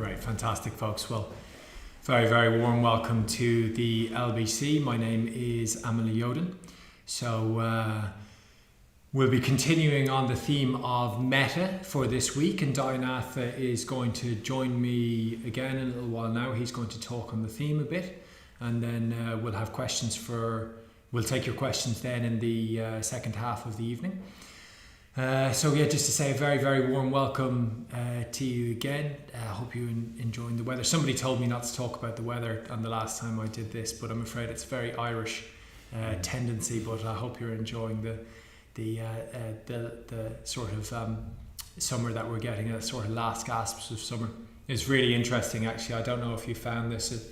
Great, fantastic, folks. Well, very, very warm welcome to the LBC. My name is Emily Yoden. So we'll be continuing on the theme of metta for this week, and Dayanatha is going to join me again in a little while now. He's going to talk on the theme a bit, and then we'll have we'll take your questions then in the second half of the evening. Just to say a very, very warm welcome to you again. I hope you're enjoying the weather. Somebody told me not to talk about the weather on the last time I did this, but I'm afraid it's a very Irish tendency. But I hope you're enjoying the sort of summer that we're getting, the sort of last gasps of summer. It's really interesting, actually. I don't know if you found this.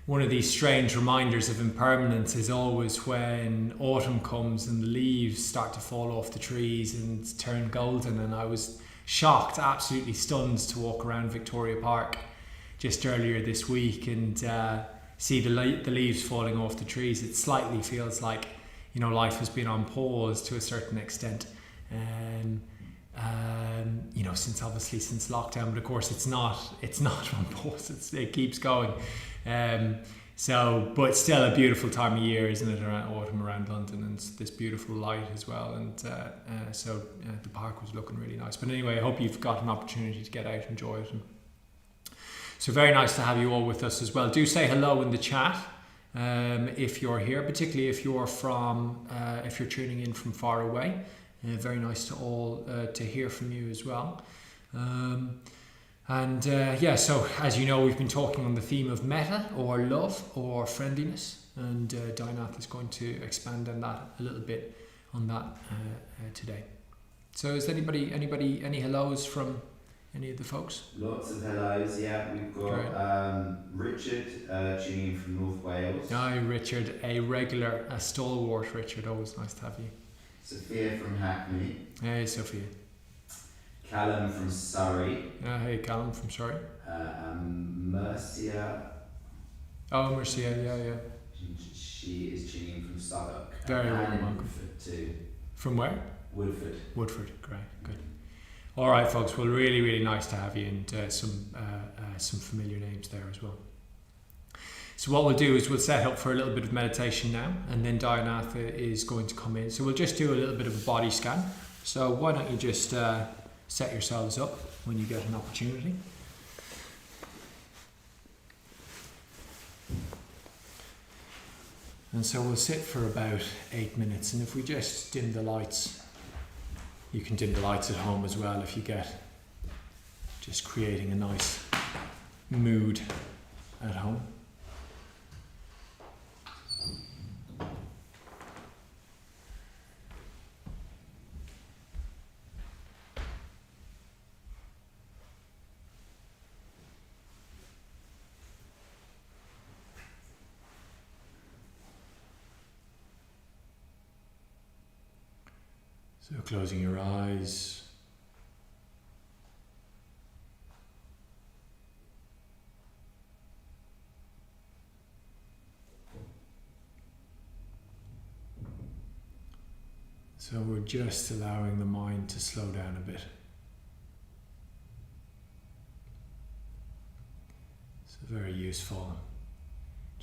One of these strange reminders of impermanence is always when autumn comes and the leaves start to fall off the trees and turn golden. And I was shocked, absolutely stunned, to walk around Victoria Park just earlier this week and see the leaves falling off the trees. It slightly feels like, life has been on pause to a certain extent. Since lockdown, but of course it's not on pause. It keeps going. But still a beautiful time of year, isn't it? Autumn around London, and this beautiful light as well. And the park was looking really nice. But anyway, I hope you've got an opportunity to get out and enjoy it. So very nice to have you all with us as well. Do say hello in the chat if you're here, particularly if you're tuning in from far away. Very nice to all to hear from you as well. So as you know, we've been talking on the theme of metta, or love, or friendliness, and Dayanatha is going to expand on that a little bit today. So is anybody any hellos from any of the folks? Lots of hellos, yeah. We've got Richard tuning in from North Wales. Hi Richard, a stalwart Richard, always nice to have you. Sophia from Hackney. Hey Sophia. Callum from Surrey. Hey Callum from Surrey. Mercia. Oh, Mercia, yeah. She is tuning in from Southwark. Very warm welcome. Woodford too. From where? Woodford, great, good. All right, folks. Well, really, really nice to have you, and some familiar names there as well. So what we'll do is we'll set up for a little bit of meditation now, and then Dayanatha is going to come in. So we'll just do a little bit of a body scan. So why don't you just set yourselves up when you get an opportunity. And so we'll sit for about 8 minutes, and if we just dim the lights, you can dim the lights at home as well if you get just creating a nice mood at home. So closing your eyes. So we're just allowing the mind to slow down a bit. So very useful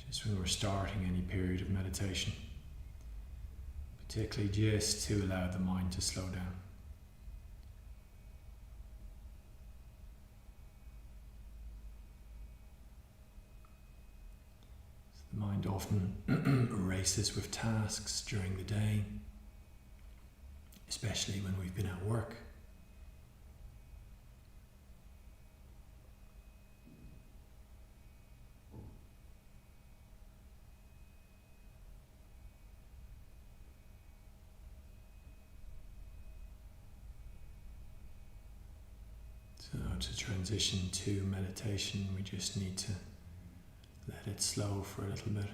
just when we're starting any period of meditation. Particularly just to allow the mind to slow down. So the mind often races with tasks during the day, especially when we've been at work. So to transition to meditation, we just need to let it slow for a little bit.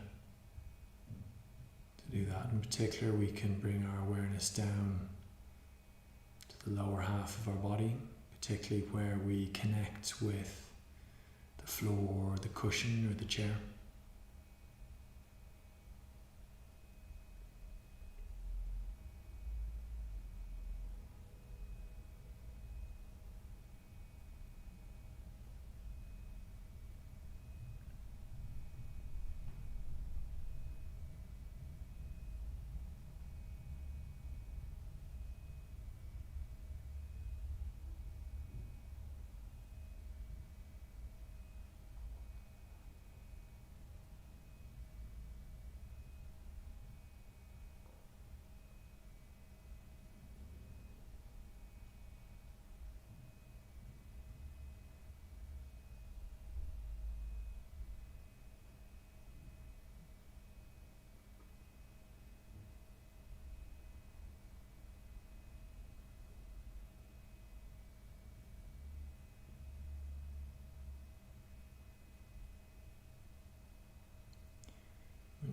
To do that in particular, we can bring our awareness down to the lower half of our body, particularly where we connect with the floor, the cushion, or the chair.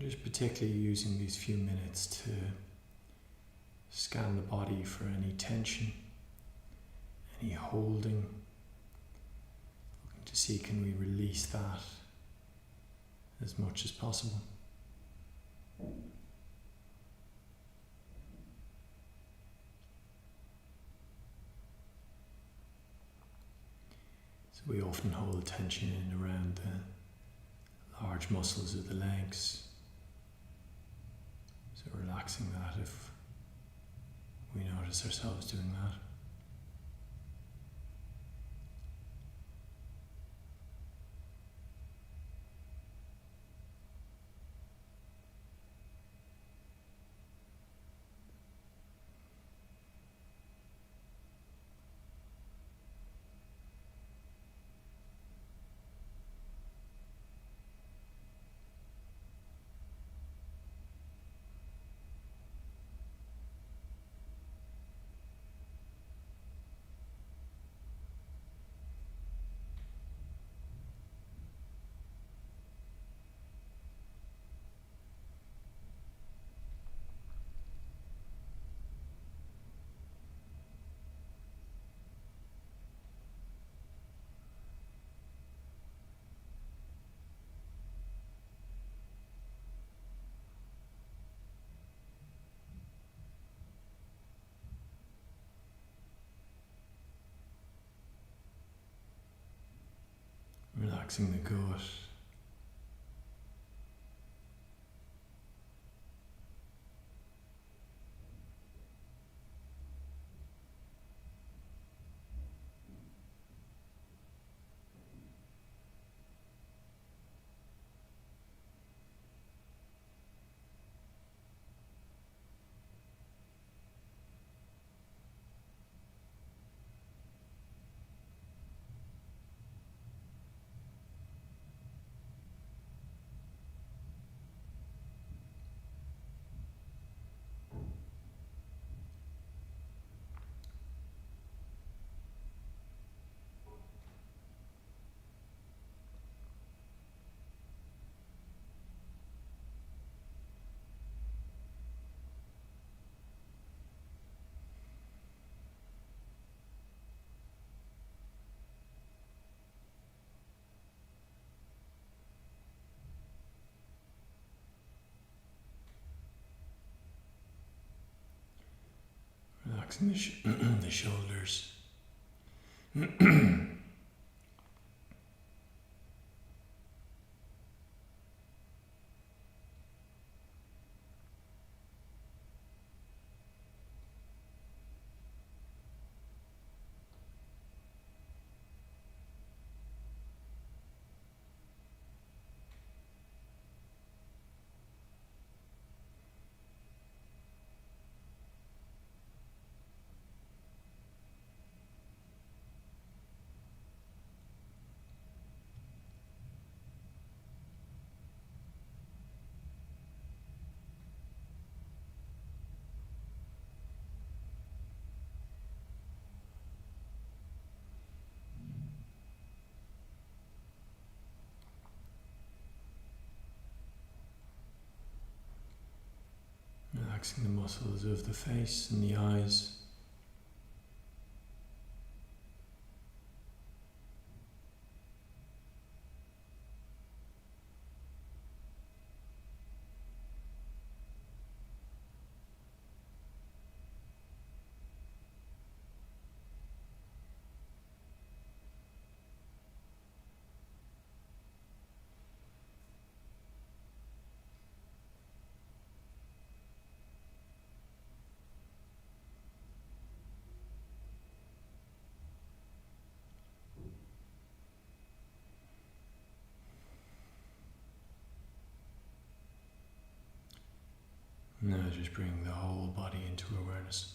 just particularly using these few minutes to scan the body for any tension, any holding, looking to see can we release that as much as possible. So we often hold tension in around the large muscles of the legs. So relaxing that if we notice ourselves doing that. Relaxing the gut. Relaxing the shoulders. Relaxing the muscles of the face and the eyes. Now just bring the whole body into awareness.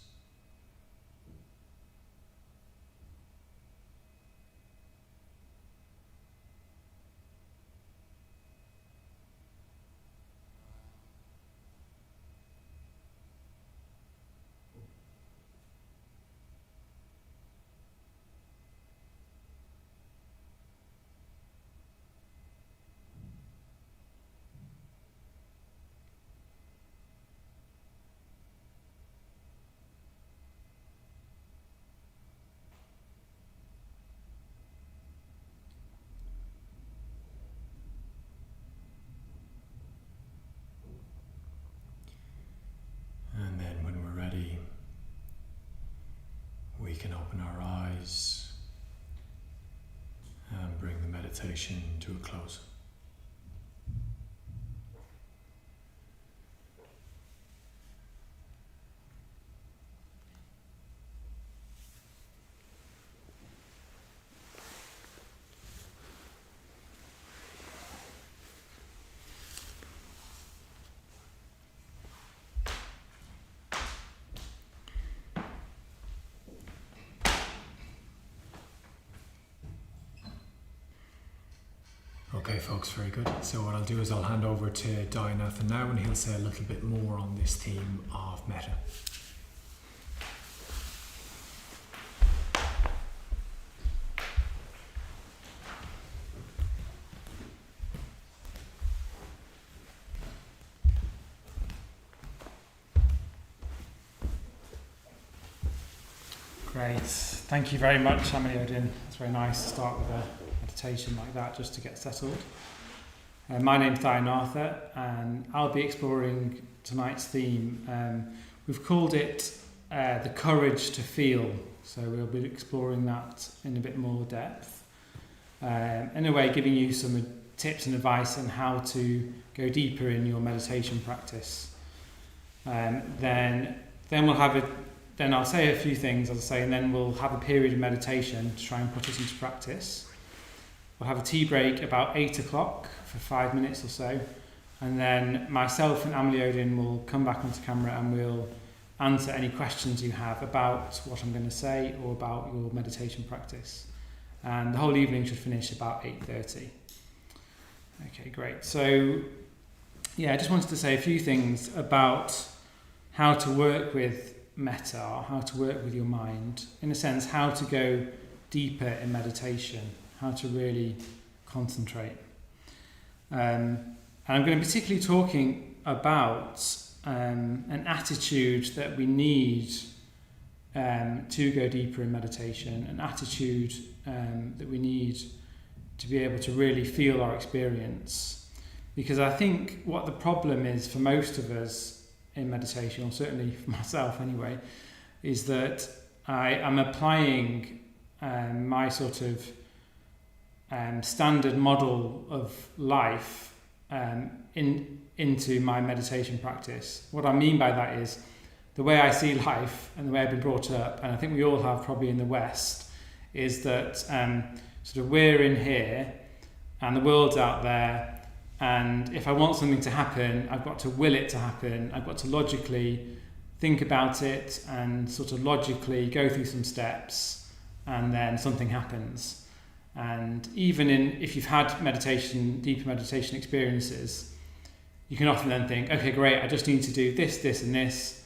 open our eyes and bring the meditation to a close. Okay folks, very good. So what I'll do is I'll hand over to Dayanatha now and he'll say a little bit more on this theme of metta. Great. Thank you very much, Amaliyodin. It's very nice to start with a meditation like that just to get settled. My name's Dayanatha and I'll be exploring tonight's theme. We've called it the courage to feel, so we'll be exploring that in a bit more depth. In a way, giving you some tips and advice on how to go deeper in your meditation practice. Then I'll say a few things, as I say, and then we'll have a period of meditation to try and put it into practice. We'll have a tea break about 8 o'clock for 5 minutes or so, and then myself and Amaliyodin will come back onto camera and we'll answer any questions you have about what I'm going to say or about your meditation practice. And the whole evening should finish about 8:30. Okay, great. So, I just wanted to say a few things about how to work with metta, or how to work with your mind. In a sense, how to go deeper in meditation, how to really concentrate. And I'm going to be particularly talking about an attitude that we need to go deeper in meditation, an attitude that we need to be able to really feel our experience. Because I think what the problem is for most of us in meditation, or certainly for myself anyway, is that I am applying my sort of standard model of life into my meditation practice. What I mean by that is the way I see life and the way I've been brought up, and I think we all have probably in the West, is that sort of we're in here and the world's out there, and if I want something to happen, I've got to will it to happen. I've got to logically think about it and sort of logically go through some steps, and then something happens. And even if you've had deeper meditation experiences, you can often then think, okay, great, I just need to do this, this, and this,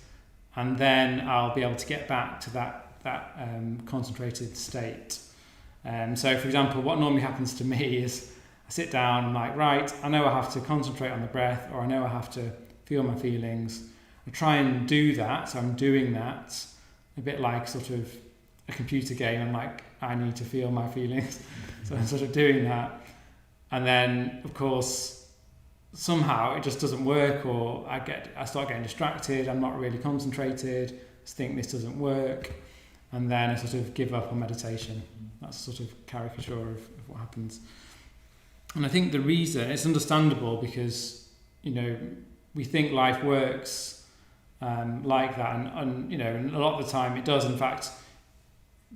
and then I'll be able to get back to that concentrated state. So, for example, what normally happens to me is I sit down, I'm like, right, I know I have to concentrate on the breath, or I know I have to feel my feelings. I try and do that, so I'm doing that, a bit like sort of a computer game. I'm like, I need to feel my feelings. So I'm sort of doing that. And then, of course, somehow it just doesn't work, or I start getting distracted, I'm not really concentrated, I think this doesn't work, and then I sort of give up on meditation. That's sort of caricature of what happens. And I think the reason, it's understandable because, we think life works like that, and a lot of the time it does. In fact,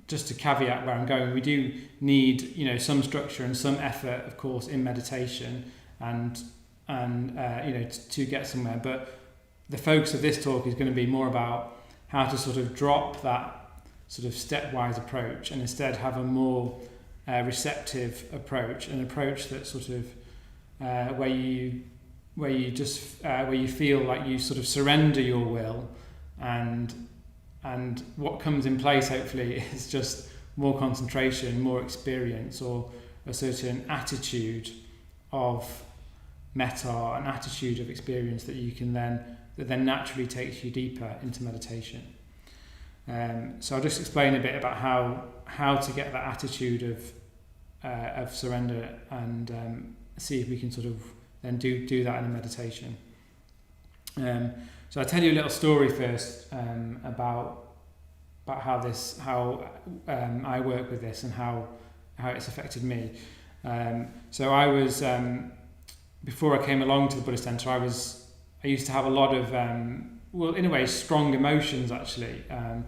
just to caveat where I'm going, we do need, some structure and some effort, of course, in meditation and to get somewhere. But the focus of this talk is going to be more about how to sort of drop that sort of stepwise approach and instead have a more receptive approach, an approach that sort of where you feel like you sort of surrender your will, and what comes in place hopefully is just more concentration, more experience, or a certain attitude of metta, an attitude of experience that then naturally takes you deeper into meditation. So I'll just explain a bit about how to get that attitude of surrender, and see if we can sort of then do that in a meditation. So I'll tell you a little story first about about how I work with this and how it's affected me. So I was before I came along to the Buddhist Center, I used to have a lot of in a way strong emotions actually, and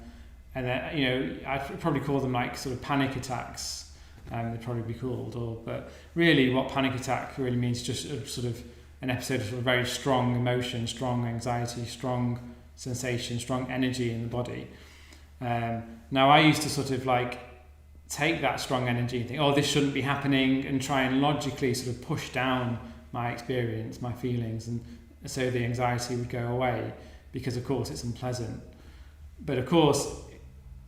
then I'd probably call them like sort of panic attacks. They'd probably be called, but really what panic attack really means is just a sort of an episode of sort of very strong emotion, strong anxiety, strong sensation, strong energy in the body. Now I used to sort of like take that strong energy and think, oh, this shouldn't be happening, and try and logically sort of push down my experience, my feelings, and so the anxiety would go away, because of course it's unpleasant. But of course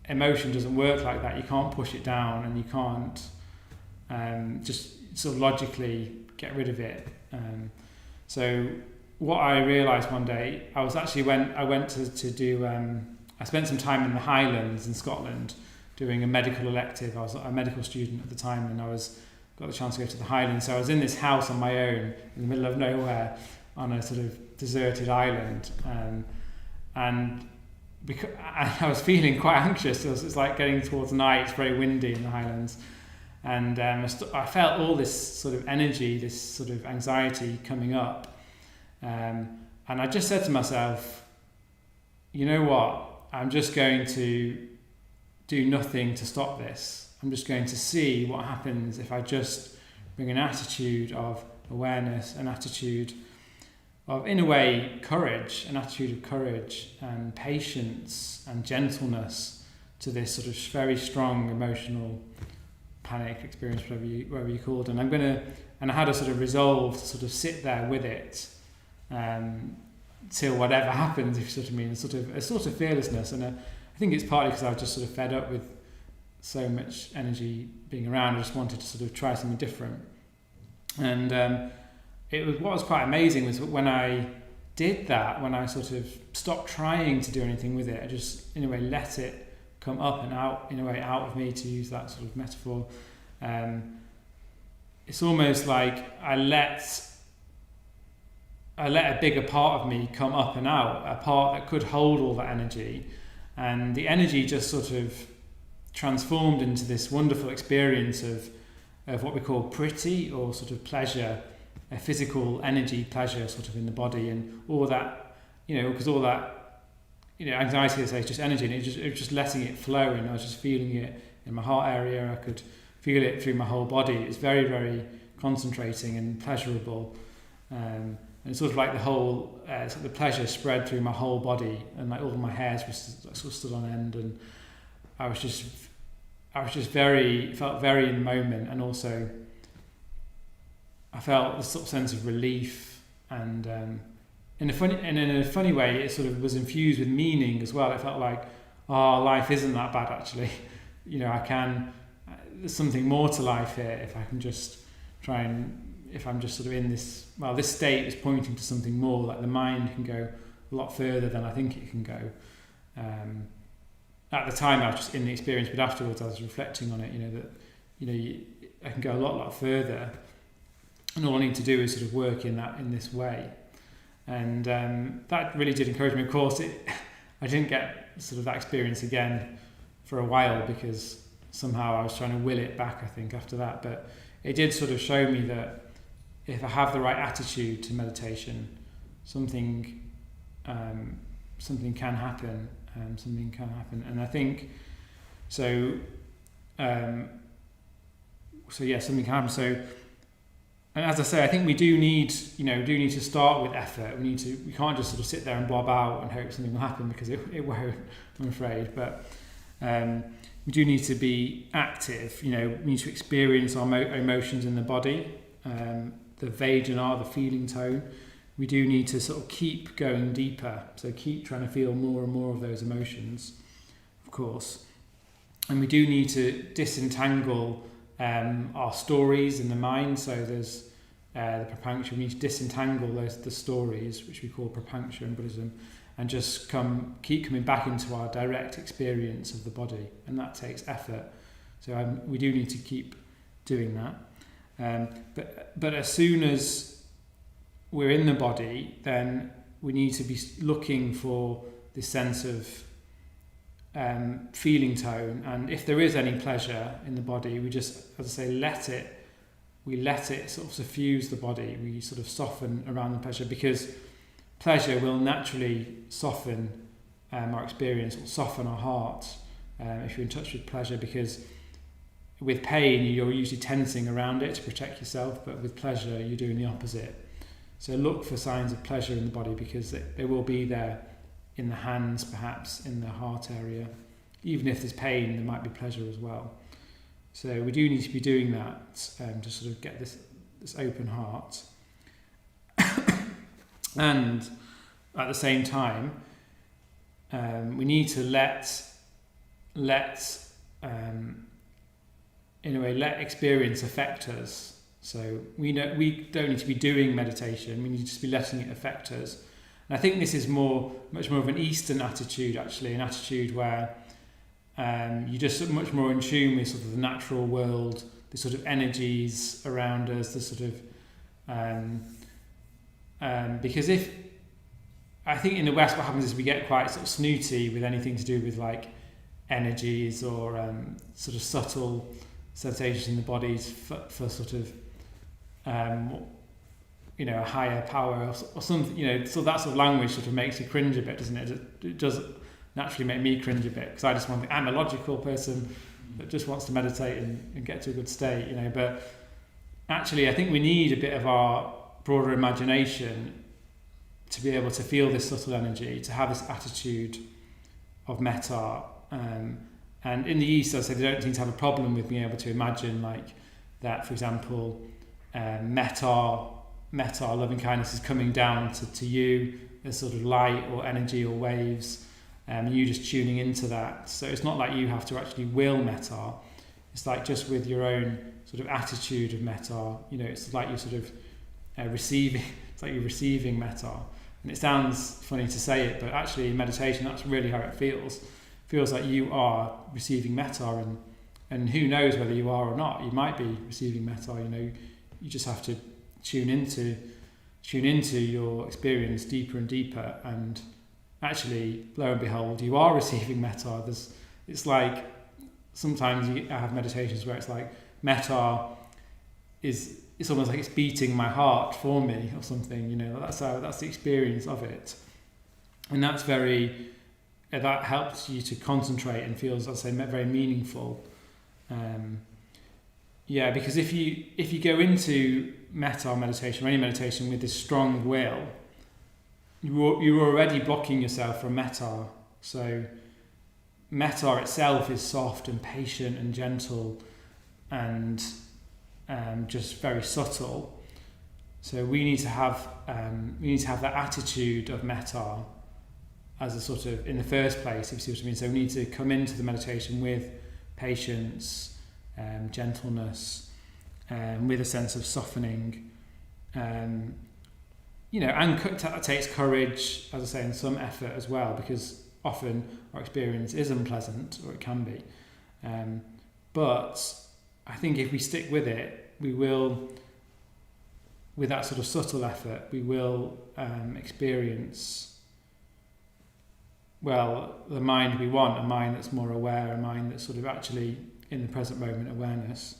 emotion doesn't work like that. You can't push it down, and you can't just sort of logically get rid of it. So what I realised one day, I went to do I spent some time in the Highlands in Scotland doing a medical elective. I was a medical student at the time, and got the chance to go to the Highlands. So I was in this house on my own in the middle of nowhere on a sort of deserted island, and because I was feeling quite anxious. It's like getting towards night. It's very windy in the Highlands, and I felt all this sort of energy, this sort of anxiety coming up, and I just said to myself, you know what? I'm just going to do nothing to stop this. I'm just going to see what happens if I just bring an attitude of awareness, an attitude of, in a way, courage, an attitude of courage and patience and gentleness to this sort of very strong emotional panic experience, whatever you called it. And I had a sort of resolve to sort of sit there with it till whatever happens, if you sort of mean, a sort of fearlessness. And I think it's partly because I was just sort of fed up with so much energy being around. I just wanted to sort of try something different. And what was quite amazing was when I did that, when I sort of stopped trying to do anything with it, I just in a way let it come up and out, in a way out of me, to use that sort of metaphor. It's almost like I let a bigger part of me come up and out, a part that could hold all that energy, and the energy just sort of transformed into this wonderful experience of what we call pretty, or sort of pleasure, a physical energy pleasure sort of in the body, and all that, because all that, anxiety, I say, is just energy, and it was just letting it flow, and I was just feeling it in my heart area. I could feel it through my whole body. It's very, very concentrating and pleasurable. And it's sort of like the whole, sort of the pleasure spread through my whole body, and like all my hairs were sort of stood on end, and I was just felt very in the moment, and also I felt this sort of sense of relief, and in a funny way, it sort of was infused with meaning as well. It felt like, life isn't that bad actually. There's something more to life here if I can just try and. If I'm just sort of in this state is pointing to something more, like the mind can go a lot further than I think it can go. At the time I was just in the experience, but afterwards I was reflecting on it, I can go a lot further, and all I need to do is sort of work in this way. And that really did encourage me. Of course, I didn't get sort of that experience again for a while, because somehow I was trying to will it back, I think, after that. But it did sort of show me that if I have the right attitude to meditation, something can happen. And I think so. Something can happen. So, and as I say, I think we do need to start with effort. We can't just sort of sit there and blob out and hope something will happen, because it won't, I'm afraid. But we do need to be active. We need to experience our emotions in the body. The Vedana, the feeling tone. We do need to sort of keep going deeper, so keep trying to feel more and more of those emotions, of course. And we do need to disentangle our stories in the mind. So there's the prapancha. We need to disentangle the stories, which we call prapancha in Buddhism, and just keep coming back into our direct experience of the body, and that takes effort. So we do need to keep doing that. But as soon as we're in the body, then we need to be looking for this sense of feeling tone, and if there is any pleasure in the body, we just, as I say, let it sort of suffuse the body. We sort of soften around the pleasure, because pleasure will naturally soften our experience, will soften our heart if you're in touch with pleasure, because with pain you're usually tensing around it to protect yourself, but with pleasure you're doing the opposite. So look for signs of pleasure in the body, because they will be there in the hands, perhaps in the heart area. Even if there's pain, there might be pleasure as well. So we do need to be doing that to sort of get this open heart. And at the same time, we need to let experience affect us. So we don't need to be doing meditation. We need to just be letting it affect us. And I think this is much more of an Eastern attitude, actually, an attitude where you're just much more in tune with sort of the natural world, the sort of energies around us, the sort of because I think in the West what happens is we get quite sort of snooty with anything to do with like energies or sort of subtle sensations in the bodies for sort of a higher power or something, so that sort of language sort of makes you cringe a bit, doesn't it? It does naturally make me cringe a bit, because I'm a logical person that just wants to meditate and get to a good state, but actually I think we need a bit of our broader imagination to be able to feel this subtle energy, to have this attitude of metta. And in the East, as I say, they don't seem to have a problem with being able to imagine like that, for example, metta, loving kindness, is coming down to you as sort of light or energy or waves, and you just tuning into that. So it's not like you have to actually will metta. It's like just with your own sort of attitude of metta, it's like you're sort of receiving. It's like you're receiving metta. And it sounds funny to say it, but actually in meditation, that's really how it feels. It feels like you are receiving metta, and who knows whether you are or not. You might be receiving metta. You just have to tune into your experience deeper and deeper, and actually, lo and behold, you are receiving metta. It's like sometimes I have meditations where it's like metta it's almost like it's beating my heart for me or something. That's the experience of it, and that helps you to concentrate and feels, I'd say, very meaningful. Because if you go into metta meditation or any meditation with this strong will, you're already blocking yourself from metta. So metta itself is soft and patient and gentle and just very subtle. So we need to have that attitude of metta as a sort of, in the first place, if you see what I mean. So we need to come into the meditation with patience, gentleness, with a sense of softening, and that takes courage, as I say, and some effort as well, because often our experience is unpleasant, or it can be. But I think if we stick with it, we will, with that sort of subtle effort, we will experience, the mind we want, a mind that's more aware, a mind that's sort of actually in the present moment awareness,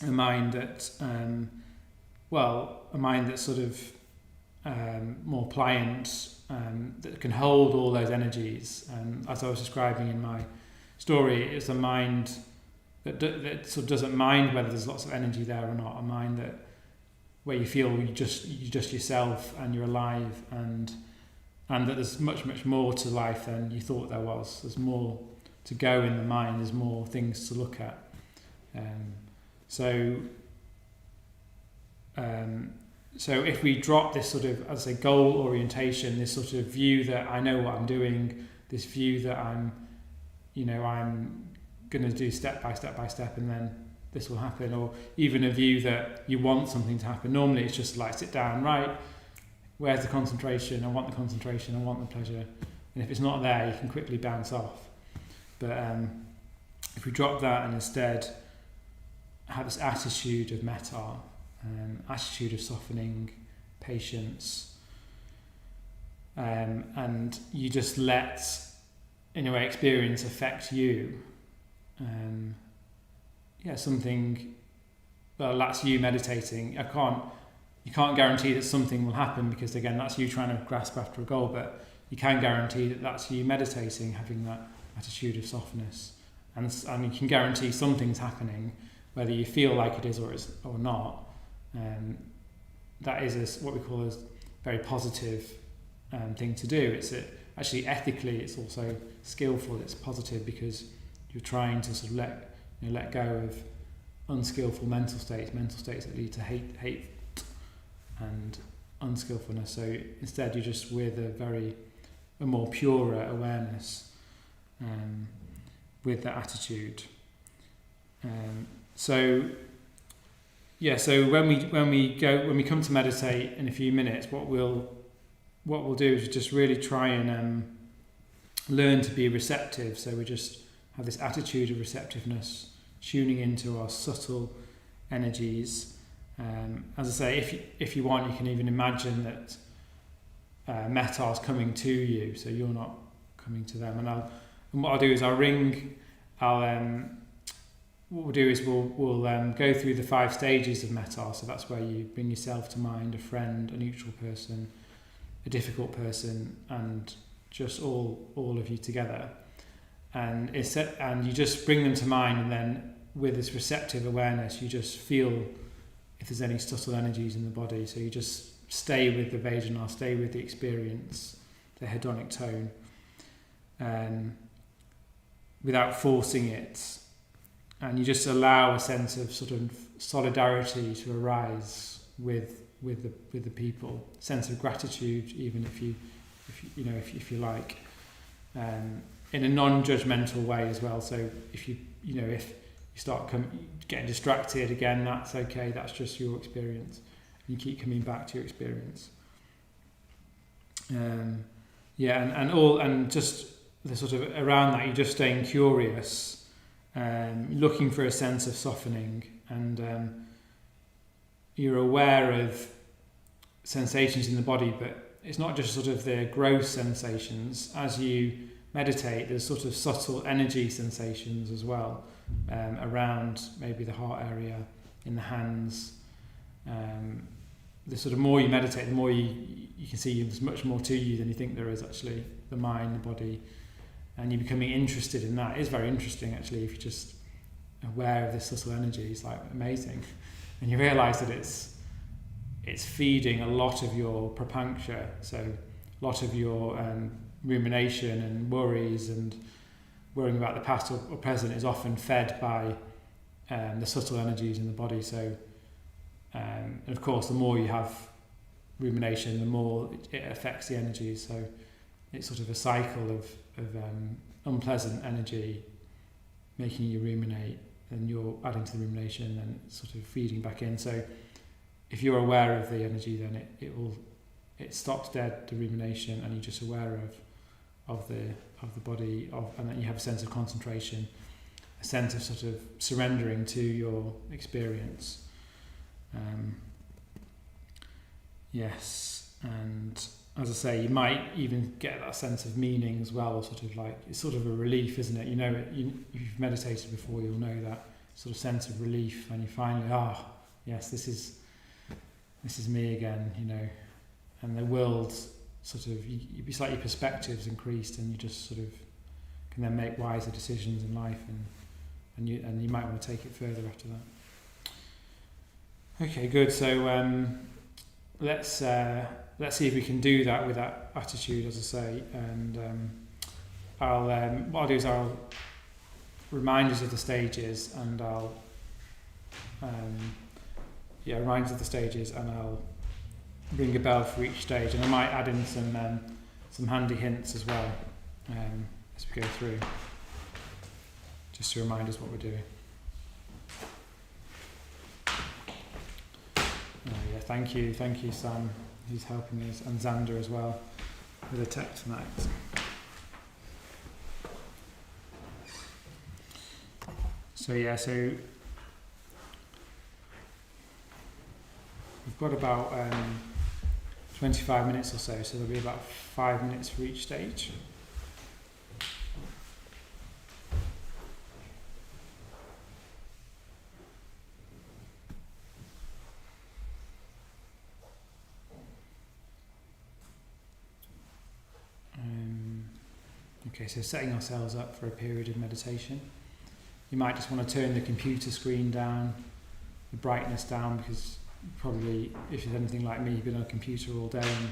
a mind that, a mind that's sort of more pliant, that can hold all those energies. As I was describing in my story, it's a mind that sort of doesn't mind whether there's lots of energy there or not. A mind where you feel you're just yourself and you're alive, and that there's much, much more to life than you thought there was. There's more to go in the mind. There's more things to look at. So if we drop this sort of, as I say, goal orientation, this sort of view that I know what I'm doing, this view that I'm going to do step by step, and then this will happen, or even a view that you want something to happen. Normally it's just like, sit down, right, where's the concentration? I want the concentration, I want the pleasure. And if it's not there, you can quickly bounce off. But if we drop that and instead have this attitude of metta, attitude of softening, patience, and you just let in a way, experience affects you, something, well, that's you meditating. You can't guarantee that something will happen, because again, that's you trying to grasp after a goal, but you can guarantee that that's you meditating, having that attitude of softness. And you can guarantee something's happening, whether you feel like it is or not. That is what we call a very positive thing to do. It's actually ethically, it's also skillful. It's positive because you're trying to sort of let go of unskillful mental states that lead to hate and unskillfulness. So instead, you're just with a more purer awareness with that attitude. So when we come to meditate in a few minutes, what we'll do is just really try and learn to be receptive. So we just have this attitude of receptiveness, tuning into our subtle energies. As I say, if you want, you can even imagine that metta is coming to you, so you're not coming to them. And what I'll do is what we'll do is we'll go through the 5 stages of metta. So that's where you bring yourself to mind, a friend, a neutral person, a difficult person, and just all of you together. And you just bring them to mind, and then with this receptive awareness, you just feel if there's any subtle energies in the body. So you just stay with the Vedana, stay with the experience, the hedonic tone, without forcing it. And you just allow a sense of sort of solidarity to arise with the people, sense of gratitude, even if you like, in a non-judgmental way as well. So if you start getting distracted again, that's okay. That's just your experience. You keep coming back to your experience. And just the sort of around that, you're just staying curious, looking for a sense of softening, and you're aware of sensations in the body, but it's not just sort of the gross sensations. As you meditate, there's sort of subtle energy sensations as well, around maybe the heart area, in the hands. The sort of more you meditate, the more you can see there's much more to you than you think there is actually, the mind, the body, and you're becoming interested in that. It's very interesting actually, if you're just aware of this subtle energy. It's like amazing, and you realise that it's feeding a lot of your prapancha, so a lot of your rumination and worries and worrying about the past or present is often fed by the subtle energies in the body. So and of course, the more you have rumination, the more it affects the energies. So it's sort of a cycle of unpleasant energy making you ruminate, and you're adding to the rumination and sort of feeding back in. So if you're aware of the energy, then it stops dead, the rumination, and you're just aware of the body, and then you have a sense of concentration, a sense of sort of surrendering to your experience. Yes, and as I say, you might even get that sense of meaning as well, sort of like, it's sort of a relief, isn't it? You know, if you've meditated before, you'll know that sort of sense of relief, and you finally, yes, this is me again, you know, and the world sort of, it's like your perspective's increased, and you just sort of can then make wiser decisions in life, and you might want to take it further after that. Okay, good. So let's see if we can do that with that attitude, as I say. And what I'll do is I'll remind us of the stages, and I'll remind us of the stages, and I'll ring a bell for each stage, and I might add in some handy hints as well as we go through, just to remind us what we're doing. Thank you, Sam, who's helping us, and Xander as well with the text tonight. So we've got about 25 minutes or so there'll be about 5 minutes for each stage. Okay, so setting ourselves up for a period of meditation. You might just want to turn the computer screen down, the brightness down, because probably, if you're anything like me, you've been on a computer all day, and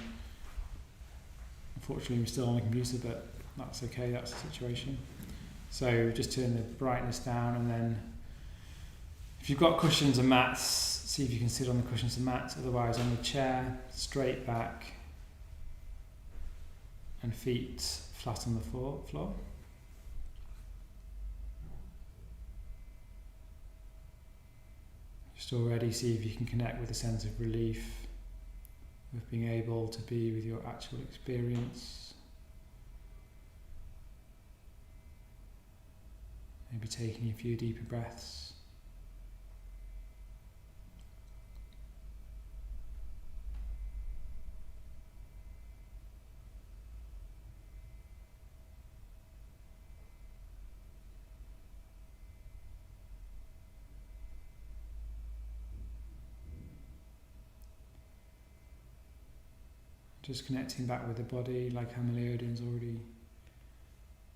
unfortunately we're still on a computer, but that's okay, that's the situation. So just turn the brightness down, and then if you've got cushions and mats, see if you can sit on the cushions and mats, otherwise on the chair, straight back, and feet flat on the floor. Just already see if you can connect with a sense of relief, of being able to be with your actual experience. Maybe taking a few deeper breaths. Just connecting back with the body, like Amaliodan's already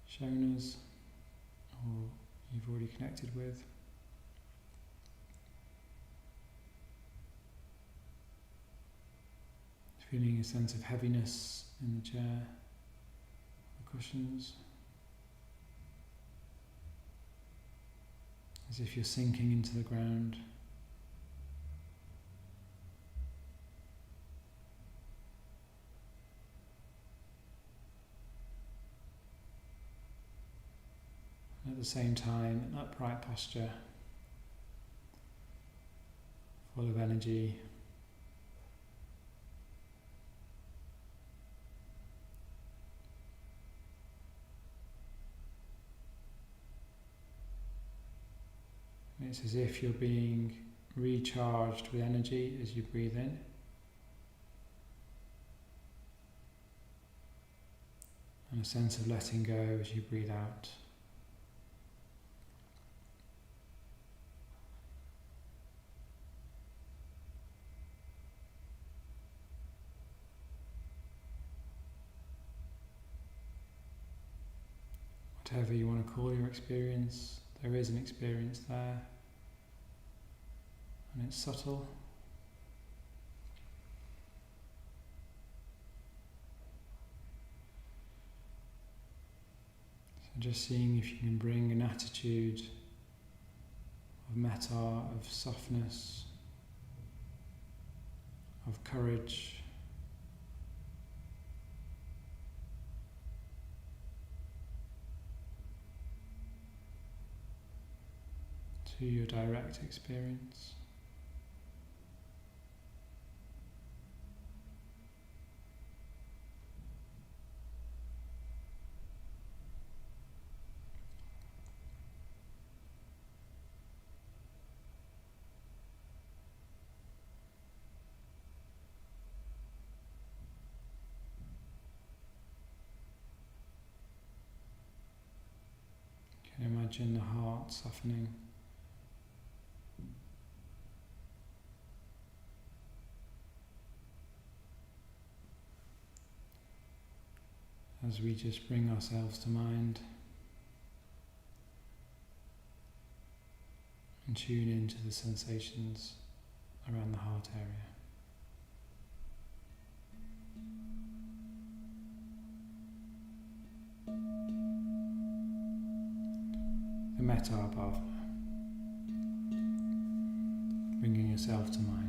shown us, or you've already connected with. Feeling a sense of heaviness in the chair, the cushions, as if you're sinking into the ground. At the same time, an upright posture, full of energy. It's as if you're being recharged with energy as you breathe in. And a sense of letting go as you breathe out. Whatever you want to call your experience, there is an experience there, and it's subtle. So just seeing if you can bring an attitude of metta, of softness, of courage, to your direct experience. You can imagine the heart softening. As we just bring ourselves to mind and tune into the sensations around the heart area. The metta bhava, bringing yourself to mind.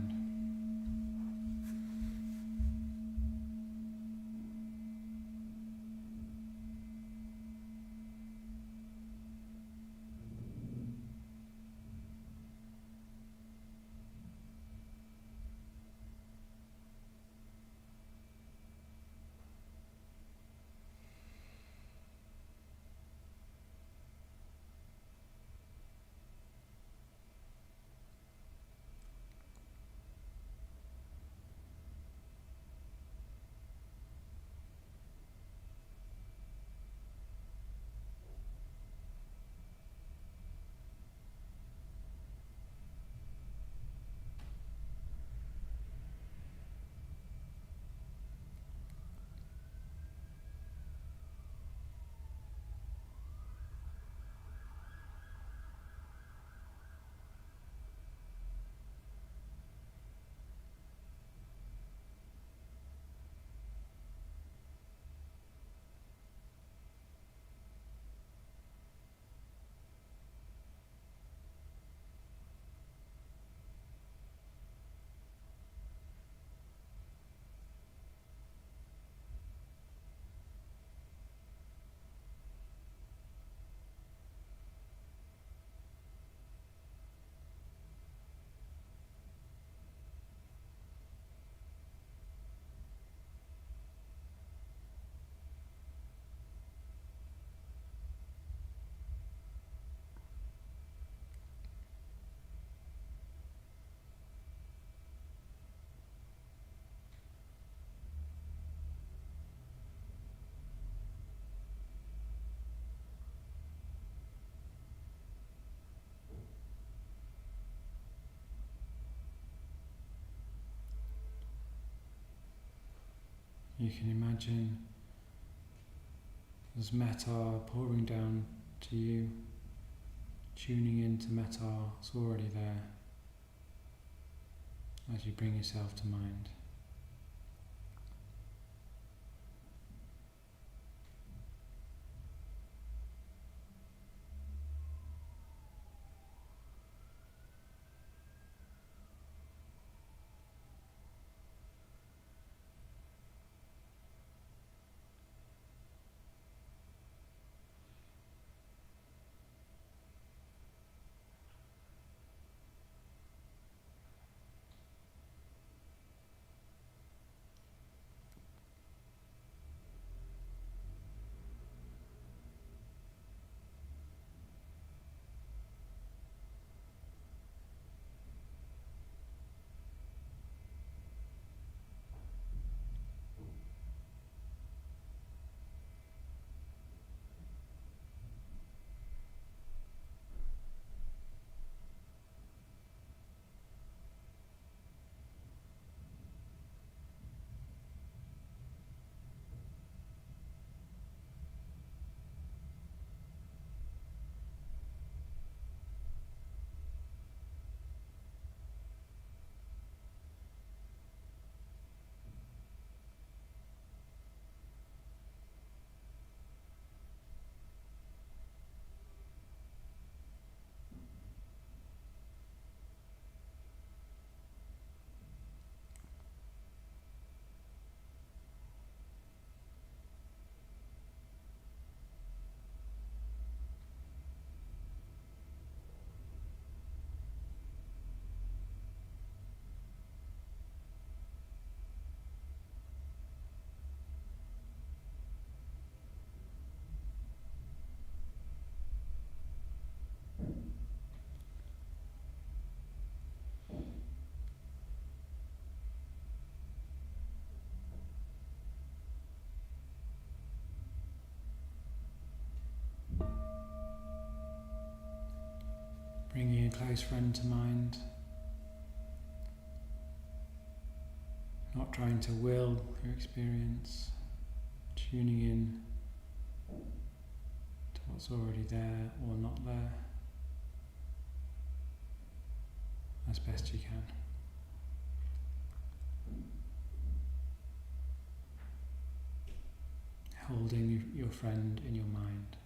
You can imagine there's metta pouring down to you, tuning into metta, it's already there as you bring yourself to mind. Bringing a close friend to mind, not trying to will your experience, tuning in to what's already there or not there as best you can. Holding your friend in your mind.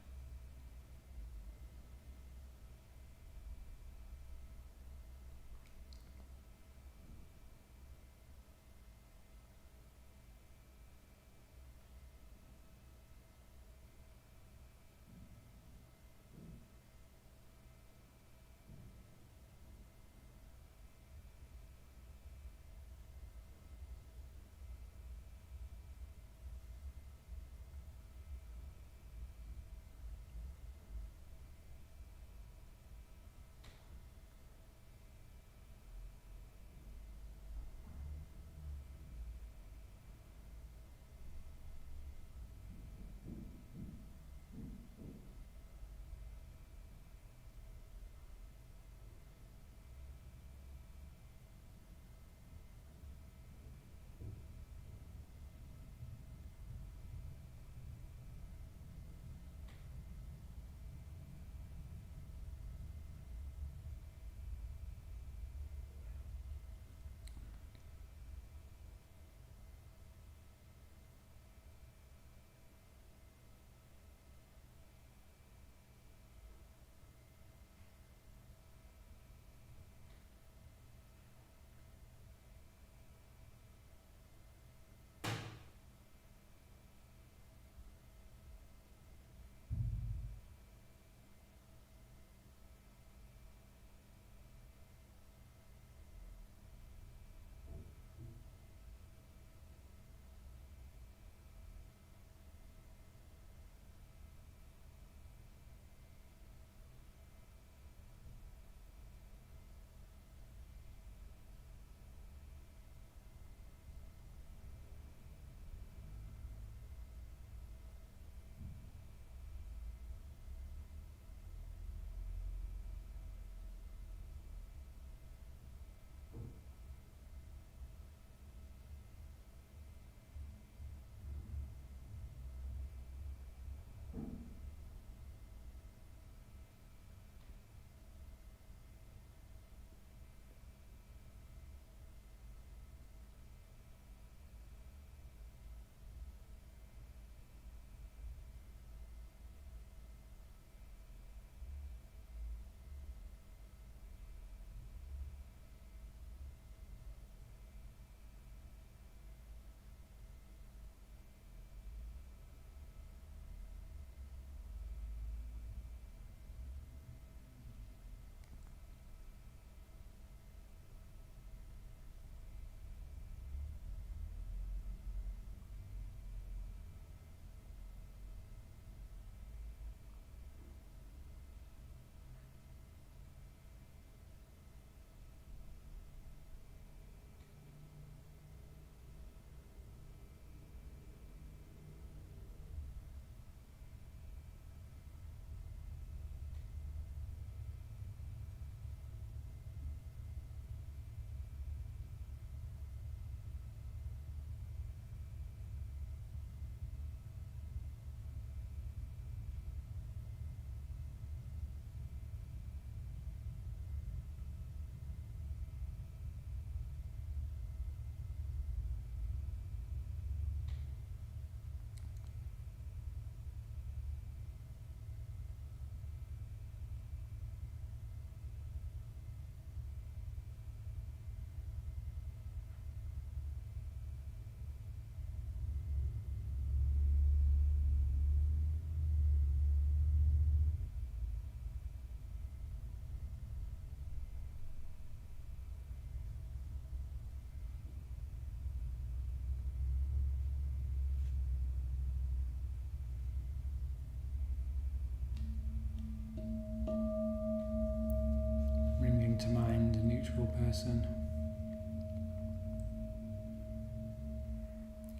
neutral person.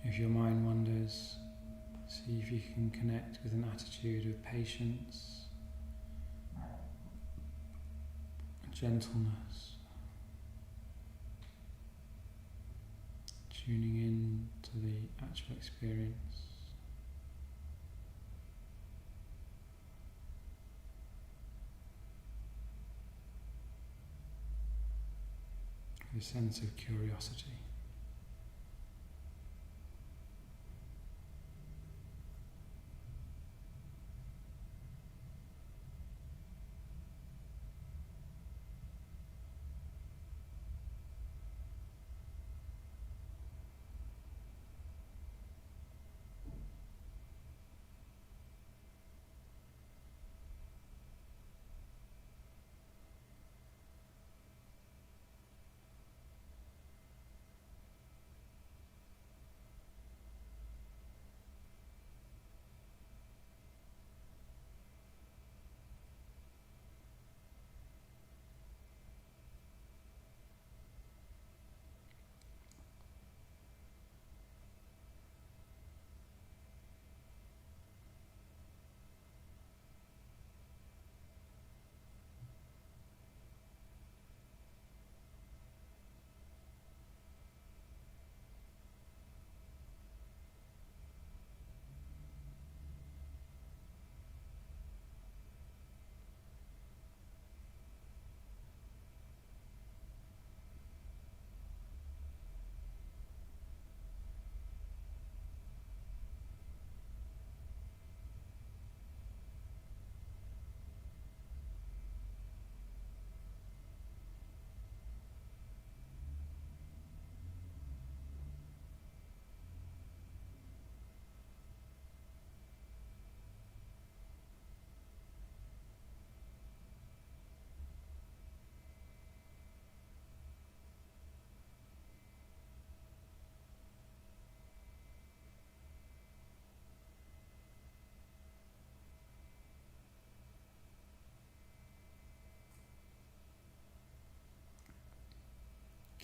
If your mind wanders, see if you can connect with an attitude of patience, gentleness, tuning in to the actual experience. With a sense of curiosity.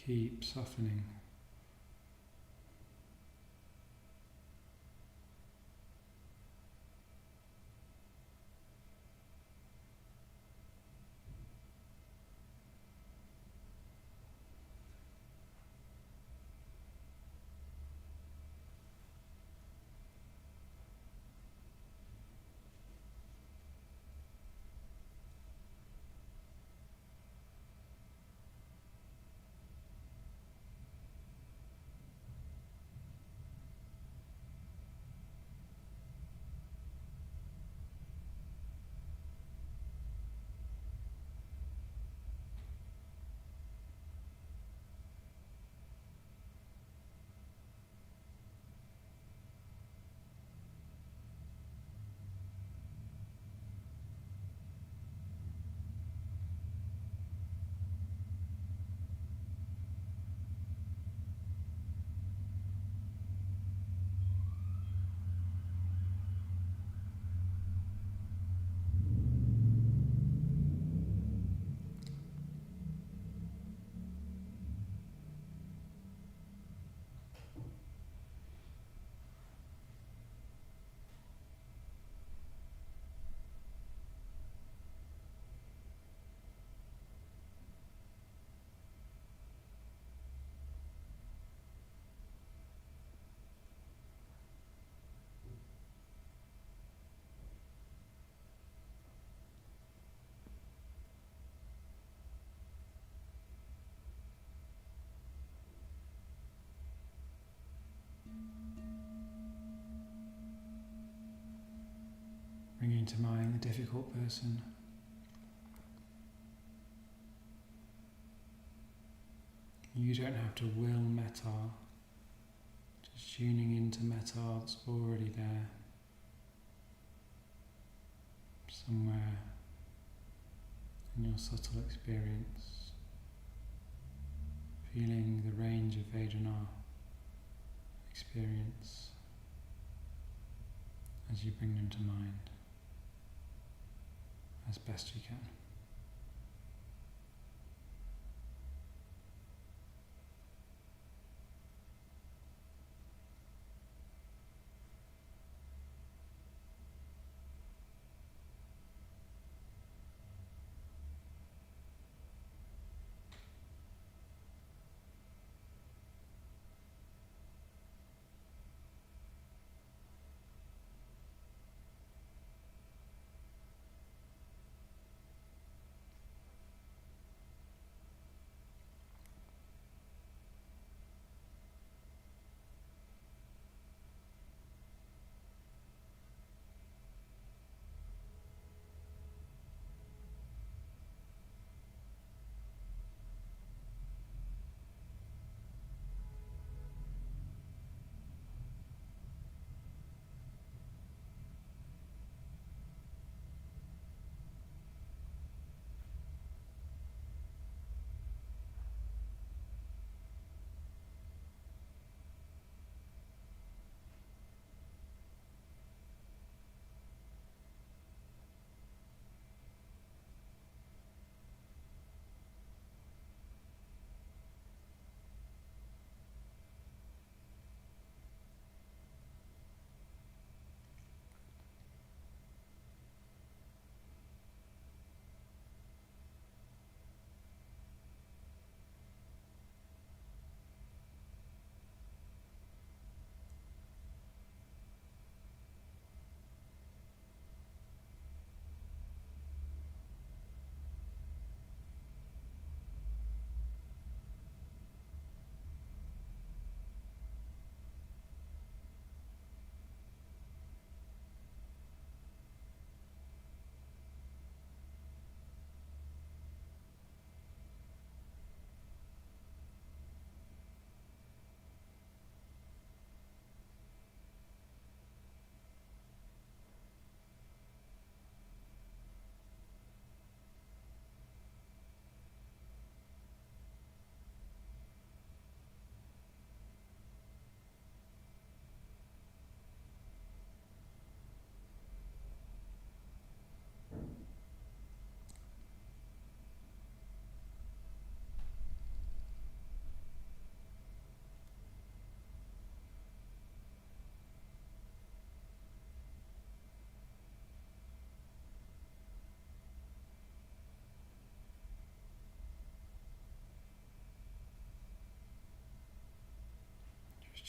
Keep softening. Bringing to mind the difficult person. You don't have to will metta, just tuning into metta that's already there, somewhere in your subtle experience, feeling the range of Vedana experience as you bring them to mind as best you can.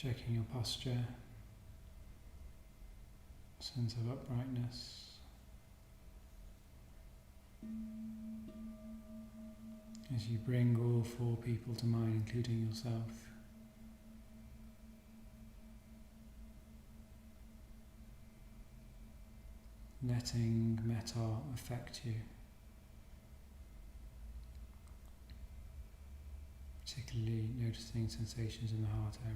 checking your posture, sense of uprightness. As you bring all four people to mind, including yourself. Letting metta affect you, particularly noticing sensations in the heart area.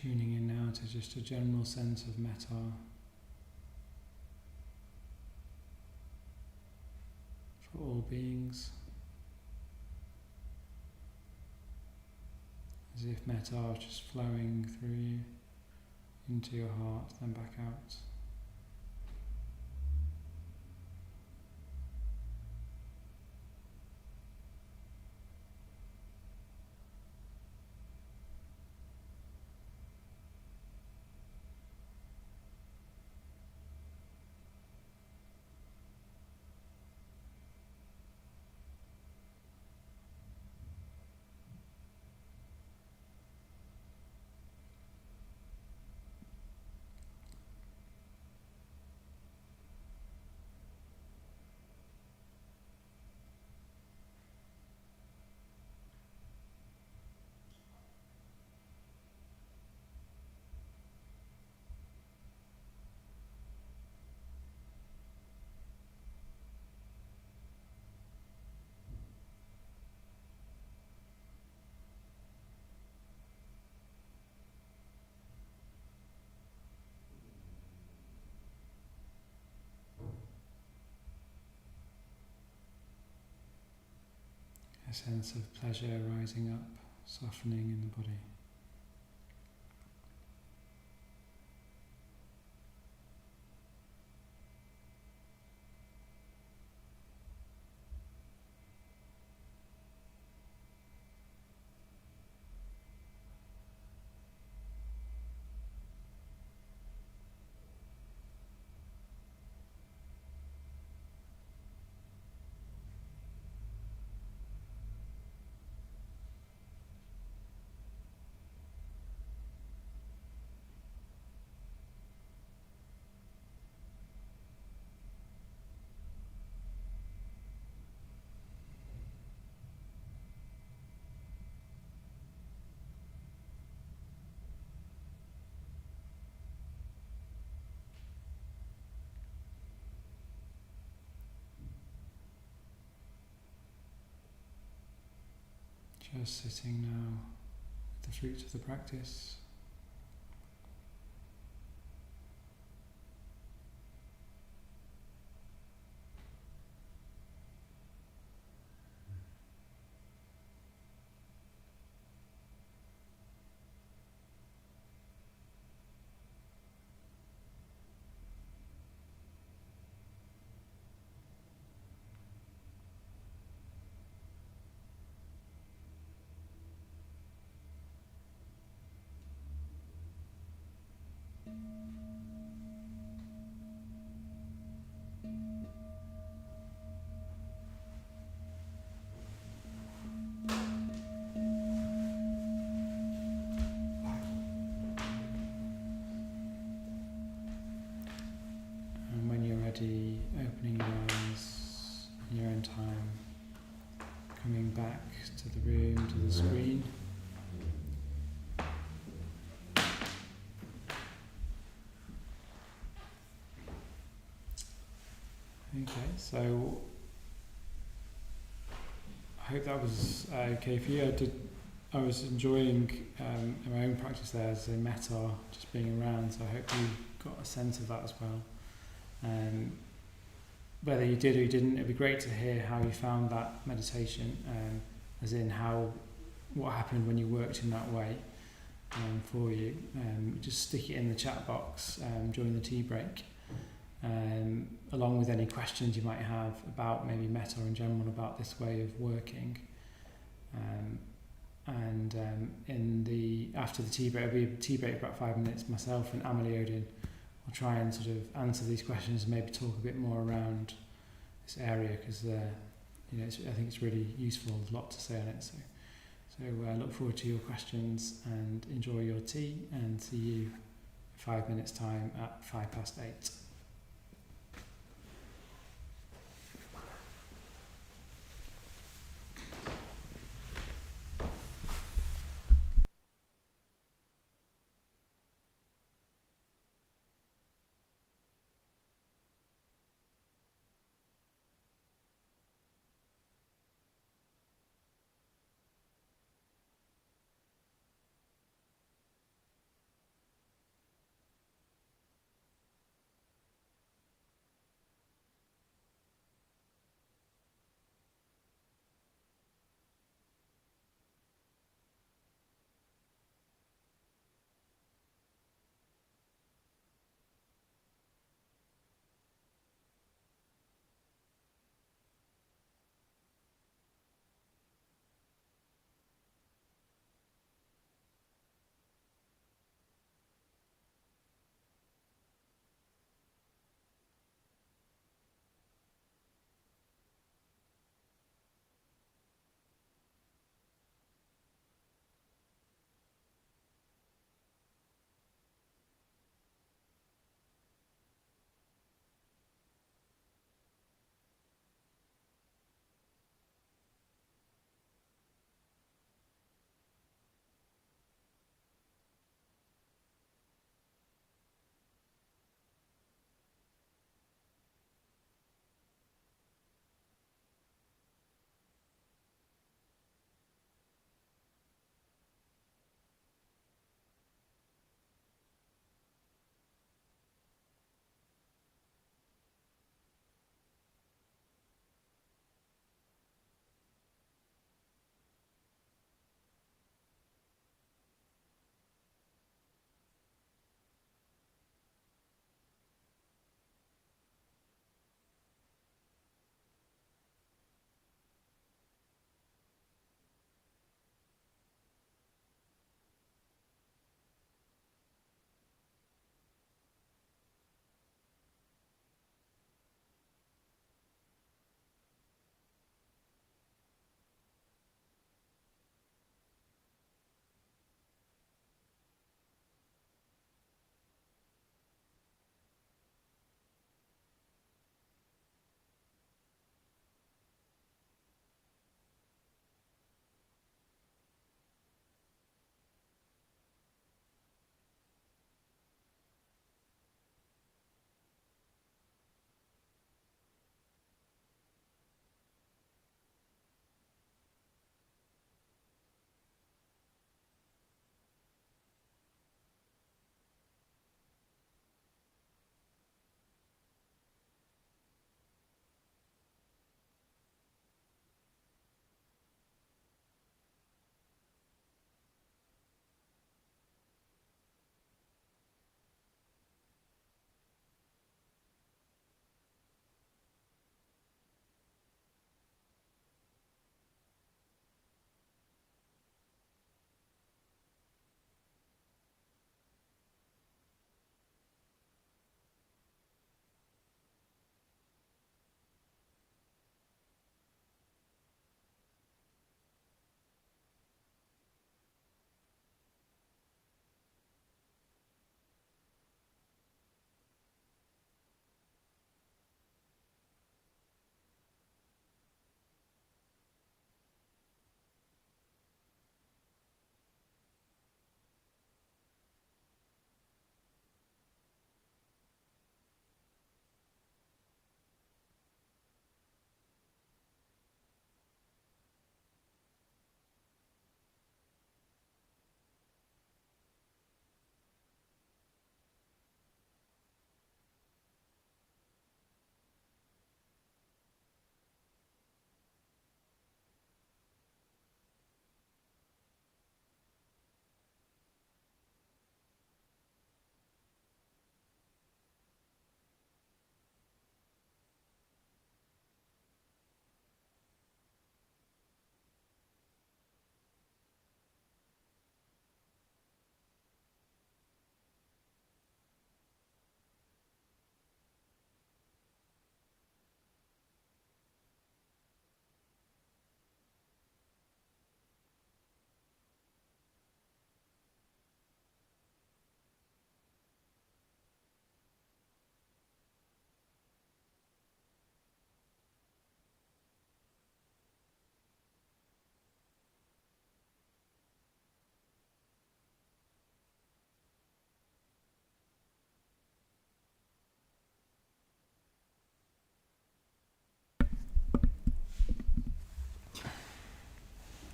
Tuning in now to just a general sense of metta, for all beings, as if metta is just flowing through you into your heart, then back out. A sense of pleasure rising up, softening in the body. Just sitting now with the fruits of the practice. And when you're ready, opening your eyes in your own time, coming back to the room, to the screen. Okay, so I hope that was okay for you. I was enjoying my own practice there as a metta, just being around, so I hope you got a sense of that as well. Whether you did or you didn't, it'd be great to hear how you found that meditation, as in what happened when you worked in that way for you. Just stick it in the chat box during the tea break, along with any questions you might have about maybe metta in general, about this way of working. After the tea break, it'll be a tea break about 5 minutes. Myself and Amelie Odin will try and sort of answer these questions and maybe talk a bit more around this area, because I think it's really useful. There's a lot to say on it. So look forward to your questions and enjoy your tea, and see you in 5 minutes time at 8:05.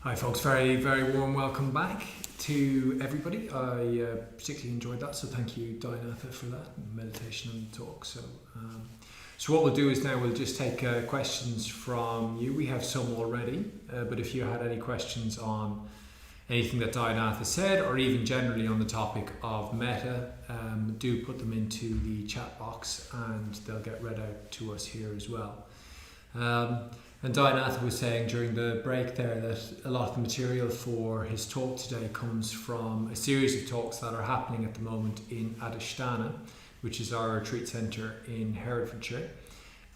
Hi folks, very, very warm welcome back to everybody. I particularly enjoyed that, so thank you Dayanatha for that, meditation and talk. So what we'll do is now we'll just take questions from you. We have some already, but if you had any questions on anything that Dayanatha said, or even generally on the topic of metta, do put them into the chat box and they'll get read out to us here as well. And Dayanatha was saying during the break there that a lot of the material for his talk today comes from a series of talks that are happening at the moment in Adhisthana, which is our retreat centre in Herefordshire.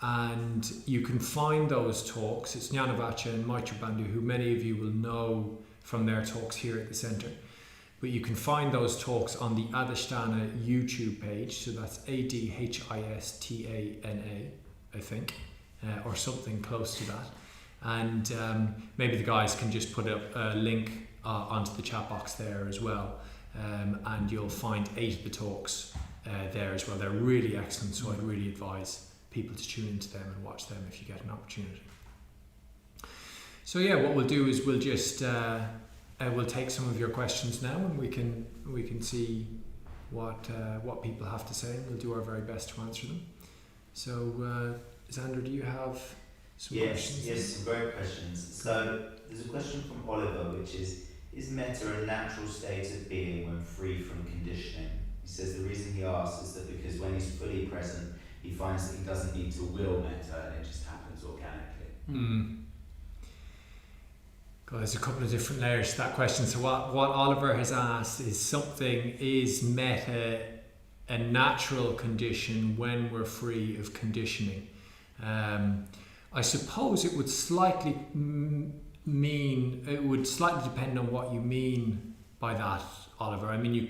And you can find those talks, it's Jnanavacha and Maitri Bandhu, who many of you will know from their talks here at the centre. But you can find those talks on the Adhisthana YouTube page, so that's ADHISTANA, I think. Or something close to that, and maybe the guys can just put a link onto the chat box there as well, and you'll find 8 of the talks there as well. They're really excellent, so I'd really advise people to tune into them and watch them if you get an opportunity. So yeah, what we'll do is we'll just we'll take some of your questions now, and we can see what people have to say, and we'll do our very best to answer them. So Xander, do you have some questions? Yes, some great questions. So there's a question from Oliver, which is metta a natural state of being when free from conditioning? He says the reason he asks is that because when he's fully present, he finds that he doesn't need to will metta and it just happens organically. God, there's a couple of different layers to that question. So what Oliver has asked is metta a natural condition when we're free of conditioning? I suppose it would slightly depend on what you mean by that, Oliver. I mean,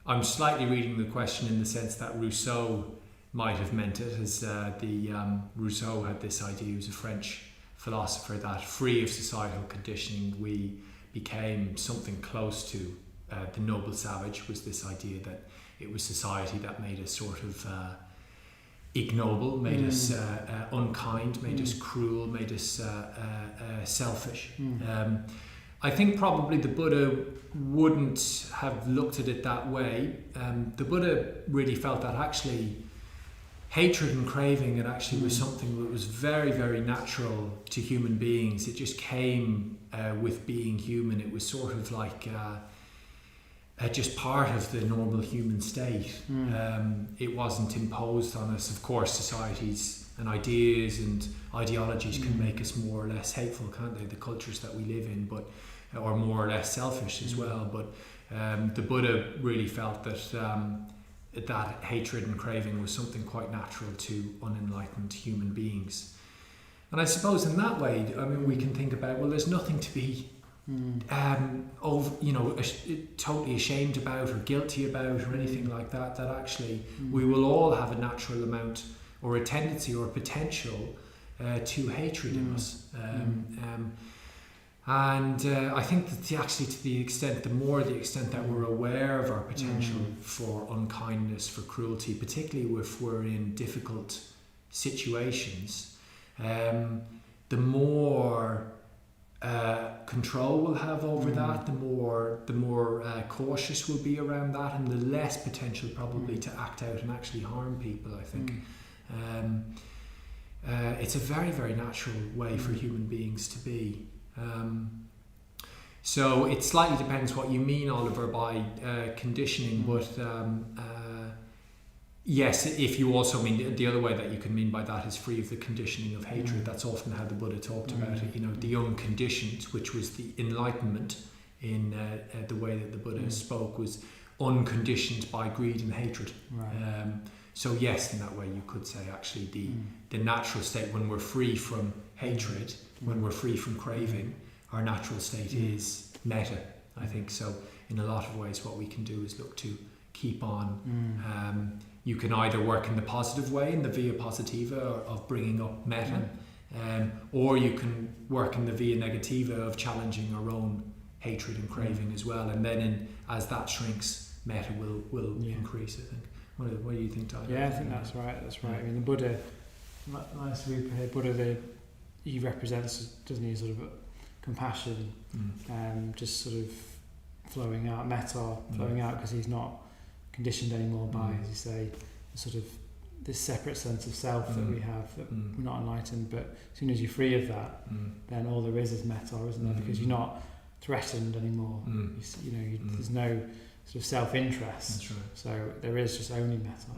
I'm slightly reading the question in the sense that Rousseau might have meant it, as Rousseau had this idea. He was a French philosopher that free of societal conditioning we became something close to the noble savage. Was this idea that it was society that made us sort of ignoble, made us unkind, made us cruel, made us selfish. I think probably the Buddha wouldn't have looked at it that way. The Buddha really felt that actually hatred and craving, it actually was something that was very, very natural to human beings. It just came with being human. It was sort of like just part of the normal human state. It wasn't imposed on us. Of course, societies and ideas and ideologies can make us more or less hateful, can't they? The cultures that we live in, or more or less selfish as well. But the Buddha really felt that that hatred and craving was something quite natural to unenlightened human beings. And I suppose in that way, I mean, we can think about, well, there's nothing to be totally ashamed about or guilty about or anything like that, that actually we will all have a natural amount or a tendency or a potential to hatred in us. And I think that the extent that we're aware of our potential for unkindness, for cruelty, particularly if we're in difficult situations, the more control we'll have over that, the more cautious we'll be around that, and the less potential probably to act out and actually harm people, I think. It's a very, very natural way for human beings to be. So it slightly depends what you mean, Oliver, by conditioning, but yes, if you also mean the other way that you can mean by that is free of the conditioning of hatred. That's often how the Buddha talked about it. The unconditioned, which was the enlightenment in the way that the Buddha spoke, was unconditioned by greed and hatred. Right. So yes, in that way you could say actually the natural state when we're free from hatred, when we're free from craving, our natural state is metta, I think. So in a lot of ways what we can do is look to keep on. You can either work in the positive way, in the via positiva of bringing up metta, or you can work in the via negativa of challenging our own hatred and craving as well. And then as that shrinks, metta will increase, I think. What do you think, Tyler? Yeah, I think that's right. I mean, the Buddha, last week we heard Buddha, he represents, doesn't he, sort of compassion, just sort of flowing out, metta flowing out, because he's not conditioned anymore by, as you say, sort of this separate sense of self that we have, that we're not enlightened. But as soon as you're free of that, then all there is metta, isn't there? Because you're not threatened anymore. There's no sort of self-interest. That's right. So there is just only metta,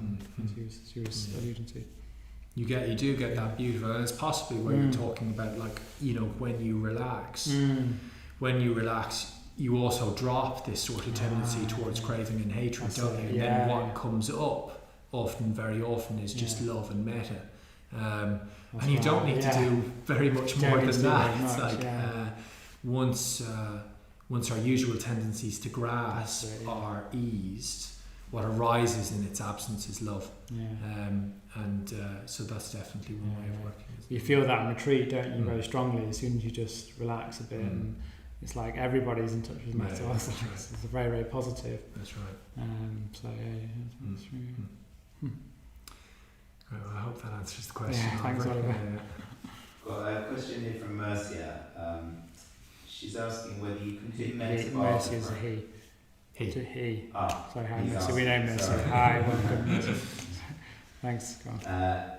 as you was alluding to. You do get that beautiful, and it's possibly where you're talking about, like, when you relax, you also drop this sort of tendency towards craving and hatred, don't you? And then what comes up very often is just love and metta. And you don't need to do very much more than that. It's like once our usual tendencies to grasp are eased, what arises in its absence is love. So that's definitely one way of working. You feel that in retreat, don't you, very strongly, as soon as you just relax a bit. And it's like everybody's in touch with metta. It's very, very positive. That's right. That's really... Right, well, I hope that answers the question. Thanks, Oliver. Got a question here from Mercia. She's asking whether you can do metta. Mercia is a he. He. Sorry, hi, Mercia. We know Mercia. Sorry. Hi, welcome. Thanks, go on.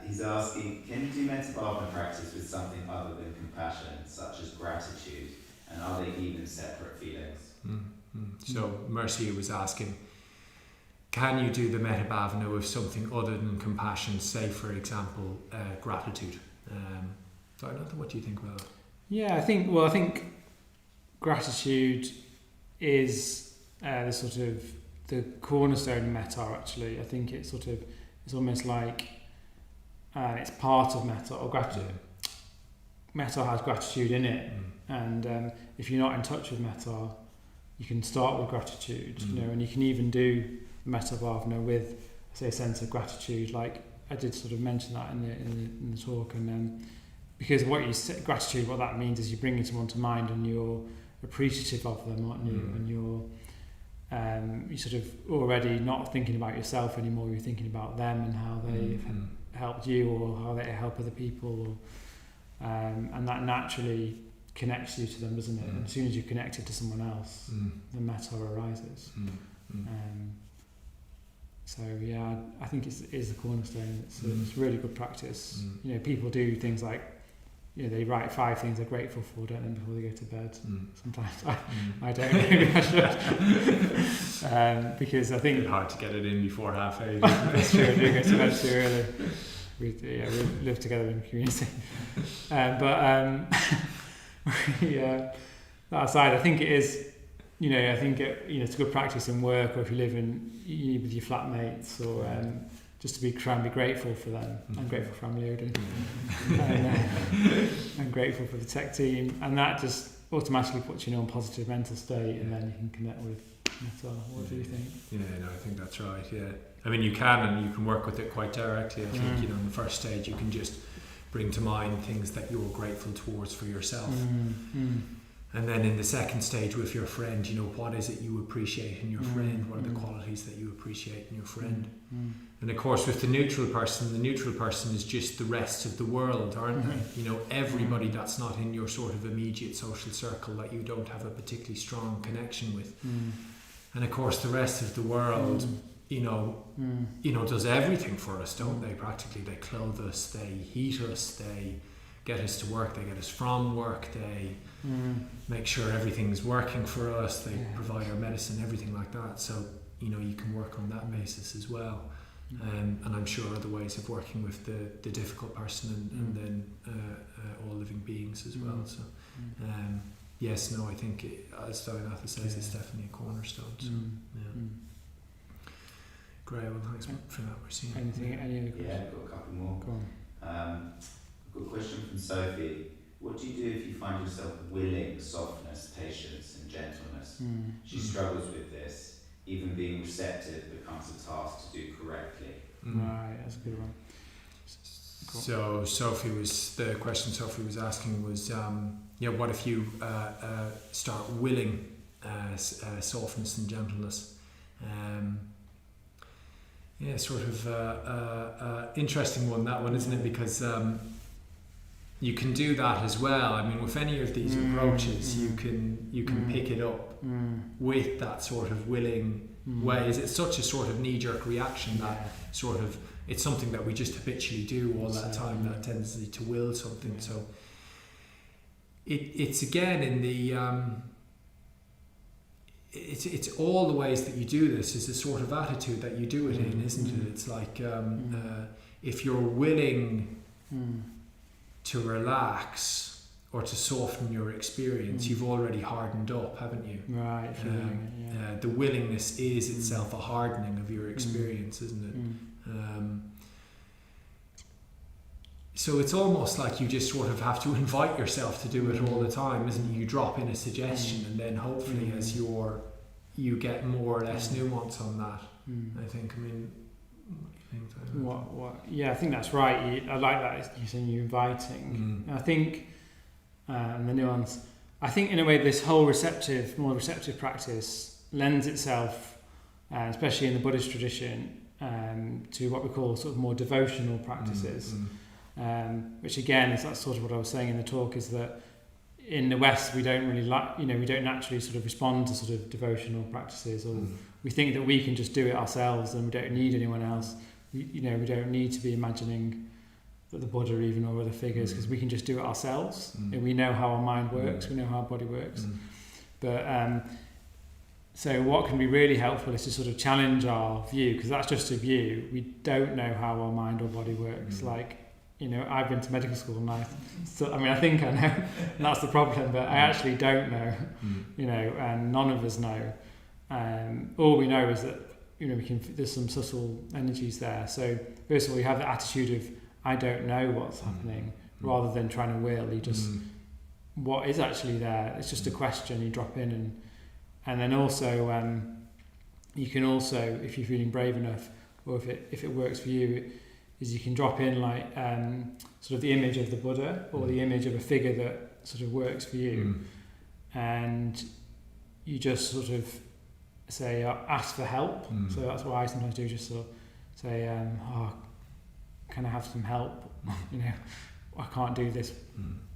He's asking, can you do metta bhavana practice with something other than compassion, such as gratitude, and are they even separate feelings? So Mercia was asking, can you do the metta bhavana with something other than compassion, say for example gratitude? Dayanatha, what do you think about that? Yeah, I think gratitude is the sort of the cornerstone of metta. Actually, I think it's almost like it's part of metta, or gratitude. Metta has gratitude in it, and if you're not in touch with metta, you can start with gratitude, and you can even do metta bhavana with, say, a sense of gratitude. Like I did sort of mention that in the talk, and because what that means is you're bringing someone to mind and you're appreciative of them, aren't you? And you're sort of already not thinking about yourself anymore. You're thinking about them and how they've helped you, or how they help other people, and that naturally connects you to them, doesn't it? And as soon as you're connected to someone else, the metta arises. So yeah, I think it is the cornerstone. It's really good practice. People do things like, they write 5 things they're grateful for, don't they, before they go to bed. Sometimes I don't know, maybe I should. Because I think it's hard to get it in before 8:30. That's true, I do go to bed too early. We live together in the community. That aside, I think it is, it's good practice in work, or if you live with your flatmates, or just to try and be grateful for them. I'm grateful for Amelia, I'm grateful for the tech team, and that just automatically puts you in a positive mental state, and then you can connect with metta. What do you think? I think that's right. I mean, you can work with it quite directly. I think in the first stage you can just bring to mind things that you're grateful towards for yourself. And then in the second stage with your friend, what is it you appreciate in your friend? What are the qualities that you appreciate in your friend? And of course, with the neutral person is just the rest of the world, aren't they? Everybody that's not in your sort of immediate social circle that you don't have a particularly strong connection with. And of course, the rest of the world, does everything for us, don't they? Practically, they clothe us, they heat us, they get us to work, they get us from work, they make sure everything's working for us, they provide our medicine, everything like that. So, you can work on that basis as well. And I'm sure other ways of working with the difficult person and then all living beings as well. So, yes, no, I think, as Dayanatha says, it's definitely a cornerstone. So, Great, well, thanks for that. We're seeing any other questions? Yeah, I've got a couple more. Go on. I've got a question from Sophie. What do you do if you find yourself willing softness, patience, and gentleness? She struggles with this. Even being receptive becomes a task to do correctly. Right, that's a good one. So the question Sophie was asking was, what if you start willing softness and gentleness? Sort of interesting one, that one, isn't it? Because you can do that as well. I mean, with any of these approaches, you can pick it up with that sort of willing ways. It's such a sort of knee-jerk reaction that sort of, it's something that we just habitually do all that time, that tendency to will something. So it's again in the it's all the ways that you do this is the sort of attitude that you do it in, isn't it? It's like if you're willing to relax or to soften your experience, you've already hardened up, haven't you? Right. The willingness is itself a hardening of your experience, isn't it? So it's almost like you just sort of have to invite yourself to do it all the time, isn't it? You drop in a suggestion and then hopefully as you get more or less nuance on that. I think, I mean, what yeah, I think that's right. I like that you're saying you're inviting. I think and the nuance, I think in a way this whole more receptive practice lends itself, especially in the Buddhist tradition, to what we call sort of more devotional practices. Which again is that sort of what I was saying in the talk, is that in the West we don't really like, we don't naturally sort of respond to sort of devotional practices, or we think that we can just do it ourselves and we don't need anyone else. We don't need to be imagining that the Buddha even or other figures, because we can just do it ourselves. And we know how our mind works, we know how our body works. But so what can be really helpful is to sort of challenge our view, because that's just a view. We don't know how our mind or body works. Like, I've been to medical school and I think I know, and that's the problem, but I actually don't know, and none of us know. All we know is that, there's some subtle energies there. So first of all, you have the attitude of, I don't know what's happening, rather than trying to will. You just, what is actually there? It's just a question you drop in, and then also, you can also, if you're feeling brave enough, or if it works for you, is you can drop in like sort of the image of the Buddha or the image of a figure that sort of works for you, and you just sort of say, ask for help. So that's what I sometimes do, just sort of say, can I have some help? I can't do this,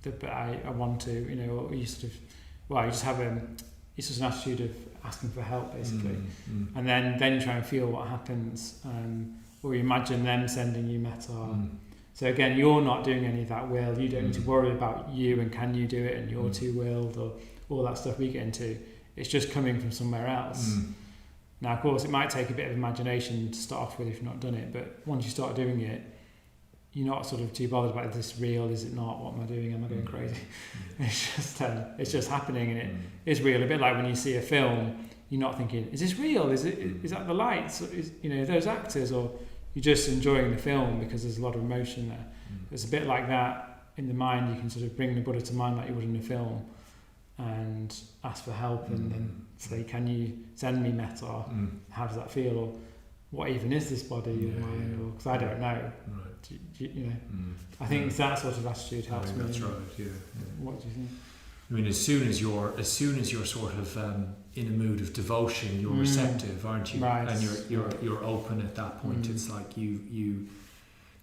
but I want to, or you sort of, you just have it's just an attitude of asking for help, basically. And then try and feel what happens, or you imagine them sending you metta. So again, you're not doing any of that will. You don't need to worry about you and can you do it and you're too willed or all that stuff we get into. It's just coming from somewhere else. Now, of course, it might take a bit of imagination to start off with if you've not done it, but once you start doing it, you're not sort of too bothered about, is this real, is it not, what am I doing, am I going crazy? It's just happening, and it is real. A bit like when you see a film, you're not thinking, is this real? Is that the lights? Is those actors? Or you're just enjoying the film because there's a lot of emotion there. It's a bit like that in the mind. You can sort of bring the Buddha to mind like you would in a film and ask for help and then say, can you send me metta? How does that feel? Or what even is this body or mind? Because I don't know. I think that sort of attitude helps me. That's right. Yeah. What do you think? I mean, as soon as you're sort of in a mood of devotion, you're receptive, aren't you? Right. And you're open at that point. It's like you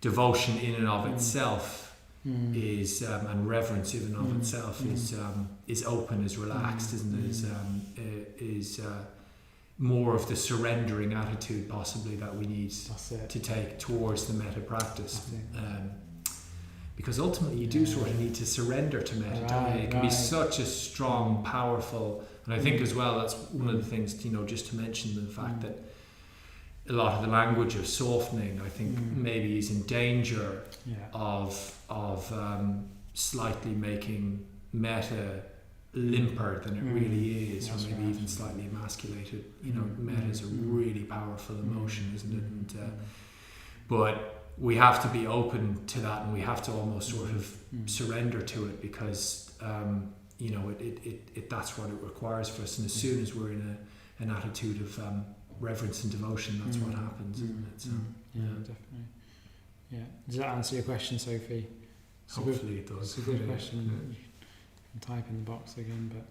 devotion in and of itself is and reverence in and of itself is open, is relaxed, isn't it? Is more of the surrendering attitude possibly that we need to take towards the metta practice. Because ultimately you do sort of need to surrender to metta, don't you? It can be such a strong, powerful, and I think as well that's one of the things, just to mention the fact that a lot of the language of softening, I think maybe is in danger of slightly making metta limper than it really is, or maybe even slightly emasculated. Metta is a really powerful emotion, isn't it? And but we have to be open to that, and we have to almost sort of surrender to it, because it that's what it requires for us. And as soon as we're in an attitude of reverence and devotion, that's what happens, isn't it? So, definitely. Yeah. Does that answer your question, Sophie? Hopefully it does. It's a good question. You can type in the box again, but.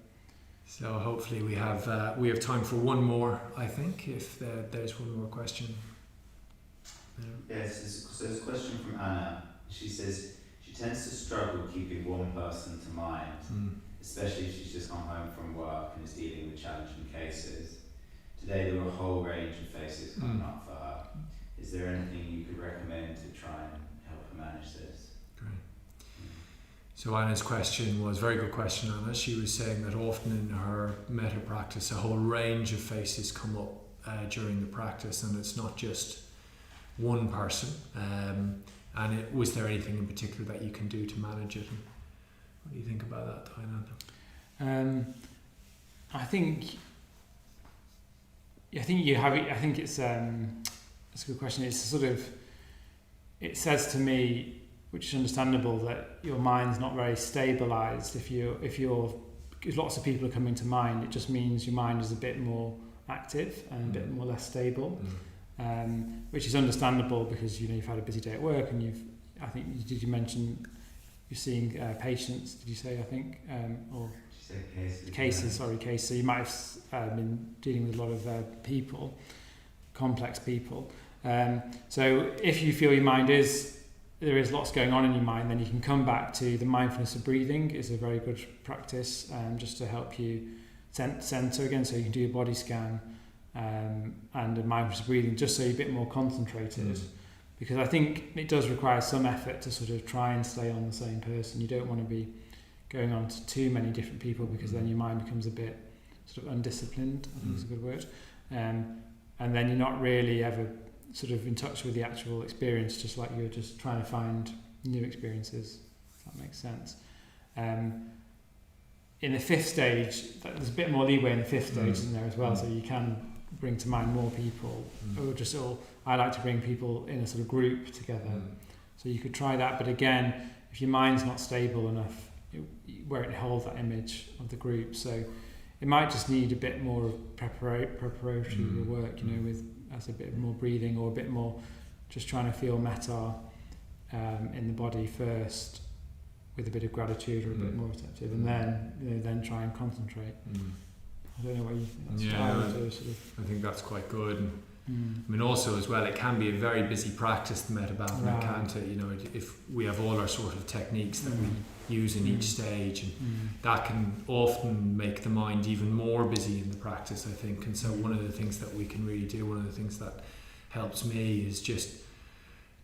So hopefully we have time for one more, I think, if there's one more question. Yes, there's a question from Anna. She says She tends to struggle keeping one person to mind, especially if she's just come home from work and is dealing with challenging cases. Today there were a whole range of faces coming up for her. Is there anything you could recommend to try and help her manage this? Great. So Anna's question was a very good question, Anna. She was saying that often in her metta practice a whole range of faces come up during the practice, and it's not just one person. Was there anything in particular that you can do to manage it? And what do you think about that, Dayanatha? I think you have it. I think it's a good question. It's sort of, it says to me, which is understandable, that your mind's not very stabilised. If lots of people are coming to mind, it just means your mind is a bit more active and a bit more less stable, which is understandable because you've had a busy day at work, and did you mention you're seeing patients? Did you say or cases? So you might have been dealing with a lot of people, complex people. So if you feel your mind there is lots going on in your mind, then you can come back to the mindfulness of breathing. Is a very good practice just to help you center again. So you can do a body scan and a mindfulness of breathing, just so you're a bit more concentrated. Because I think it does require some effort to sort of try and stay on the same person. You don't want to be going on to too many different people, because then your mind becomes a bit sort of undisciplined, I think is a good word. And then you're not really ever sort of in touch with the actual experience, just like you're just trying to find new experiences, if that makes sense. In the fifth stage, there's a bit more leeway in the fifth stage in there as well, so you can bring to mind more people, or I like to bring people in a sort of group together. So you could try that, but again, if your mind's not stable enough, where it holds that image of the group, so it might just need a bit more of preparatory work, with as a bit more breathing, or a bit more just trying to feel metta in the body first, with a bit of gratitude, or a bit more receptive, and then try and concentrate. I don't know what you think. I think that's quite good. I mean, also as well, it can be a very busy practice, the metta bhavana, can't it? If we have all our sort of techniques that we use in each stage, and that can often make the mind even more busy in the practice, I think. And so one of the things that we can really do, one of the things that helps me, is just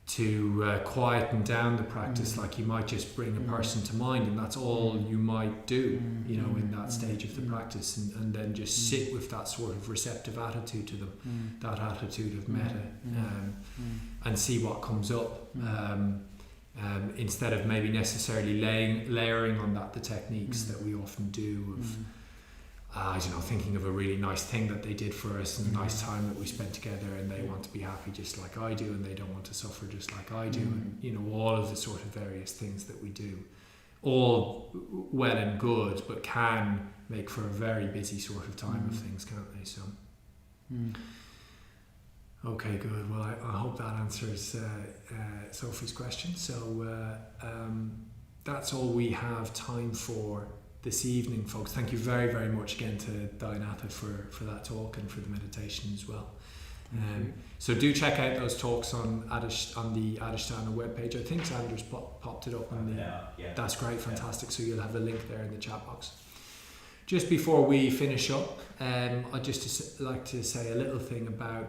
to quieten down the practice. Like, you might just bring a person to mind, and that's all you might do, in that stage of the practice, and then just sit with that sort of receptive attitude to them, that attitude of metta, and see what comes up, instead of maybe necessarily layering on that the techniques that we often do of thinking of a really nice thing that they did for us, and a nice time that we spent together, and they want to be happy just like I do, and they don't want to suffer just like I do, and all of the sort of various things that we do, all well and good, but can make for a very busy sort of time of things, can't they? So okay, good. Well, I hope that answers Sophie's question. So that's all we have time for this evening, folks. Thank you very, very much again to Dayanatha for that talk, and for the meditation as well. So do check out those talks on the Adhisthana webpage. I think Sanders popped it up on the. That's great, fantastic. So you'll have a link there in the chat box. Just before we finish up, I'd just like to say a little thing about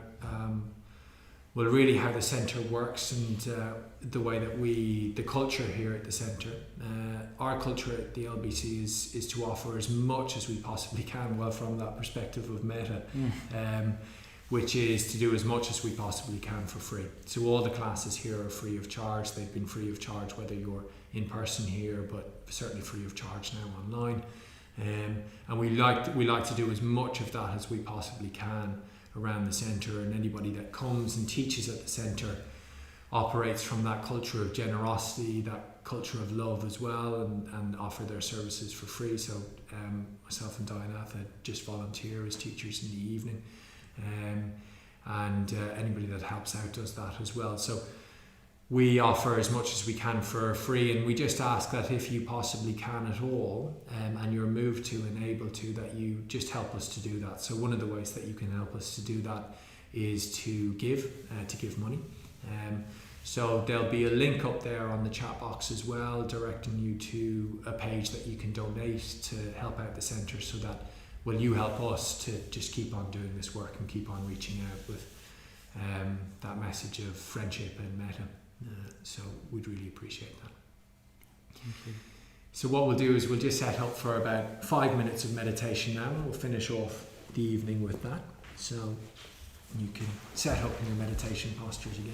really how the centre works, and the way that the culture here at the centre, our culture at the LBC is to offer as much as we possibly can, from that perspective of metta, which is to do as much as we possibly can for free. So all the classes here are free of charge. They've been free of charge whether you're in person here, but certainly free of charge now online. And we like to do as much of that as we possibly can around the centre, and anybody that comes and teaches at the centre operates from that culture of generosity, that culture of love as well, and offer their services for free. So myself and Dayanatha just volunteer as teachers in the evening, and anybody that helps out does that as well. So we offer as much as we can for free, and we just ask that if you possibly can at all, and you're moved to and able to, that you just help us to do that. So one of the ways that you can help us to do that is to give money. So there'll be a link up there on the chat box as well, directing you to a page that you can donate to help out the centre, so that, well, you help us to just keep on doing this work and keep on reaching out with that message of friendship and metta. So we'd really appreciate that. Thank you. So what we'll do is we'll just set up for about 5 minutes of meditation now, and we'll finish off the evening with that. So you can set up in your meditation postures again.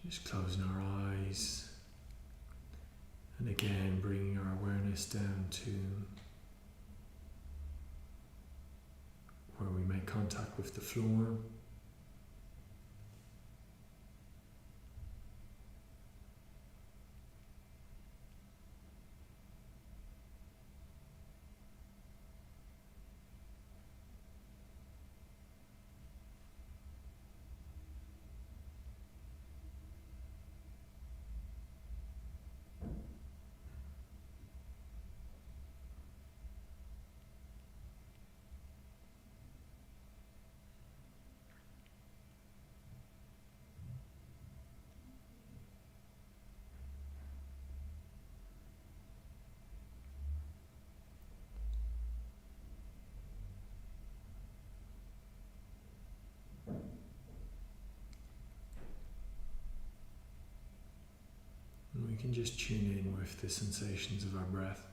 Just closing our eyes, and again bringing our awareness down to where we make contact with the floor. And we can just tune in with the sensations of our breath.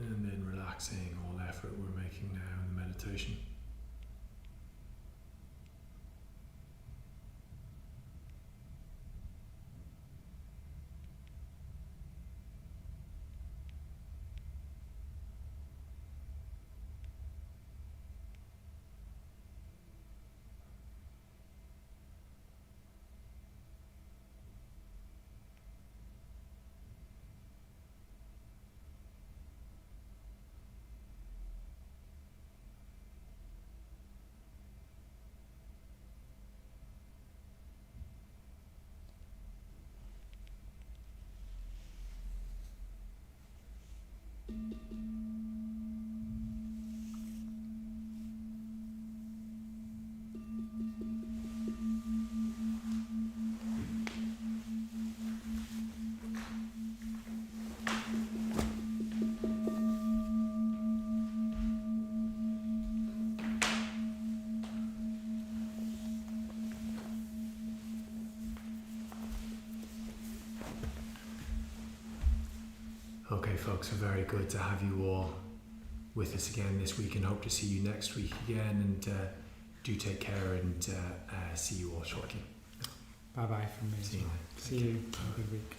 And then relaxing all effort we're making now in the meditation. folks. Very good to have you all with us again this week, and hope to see you next week again. And do take care, and see you all shortly. Bye bye from me. See you. See you. Have a good week.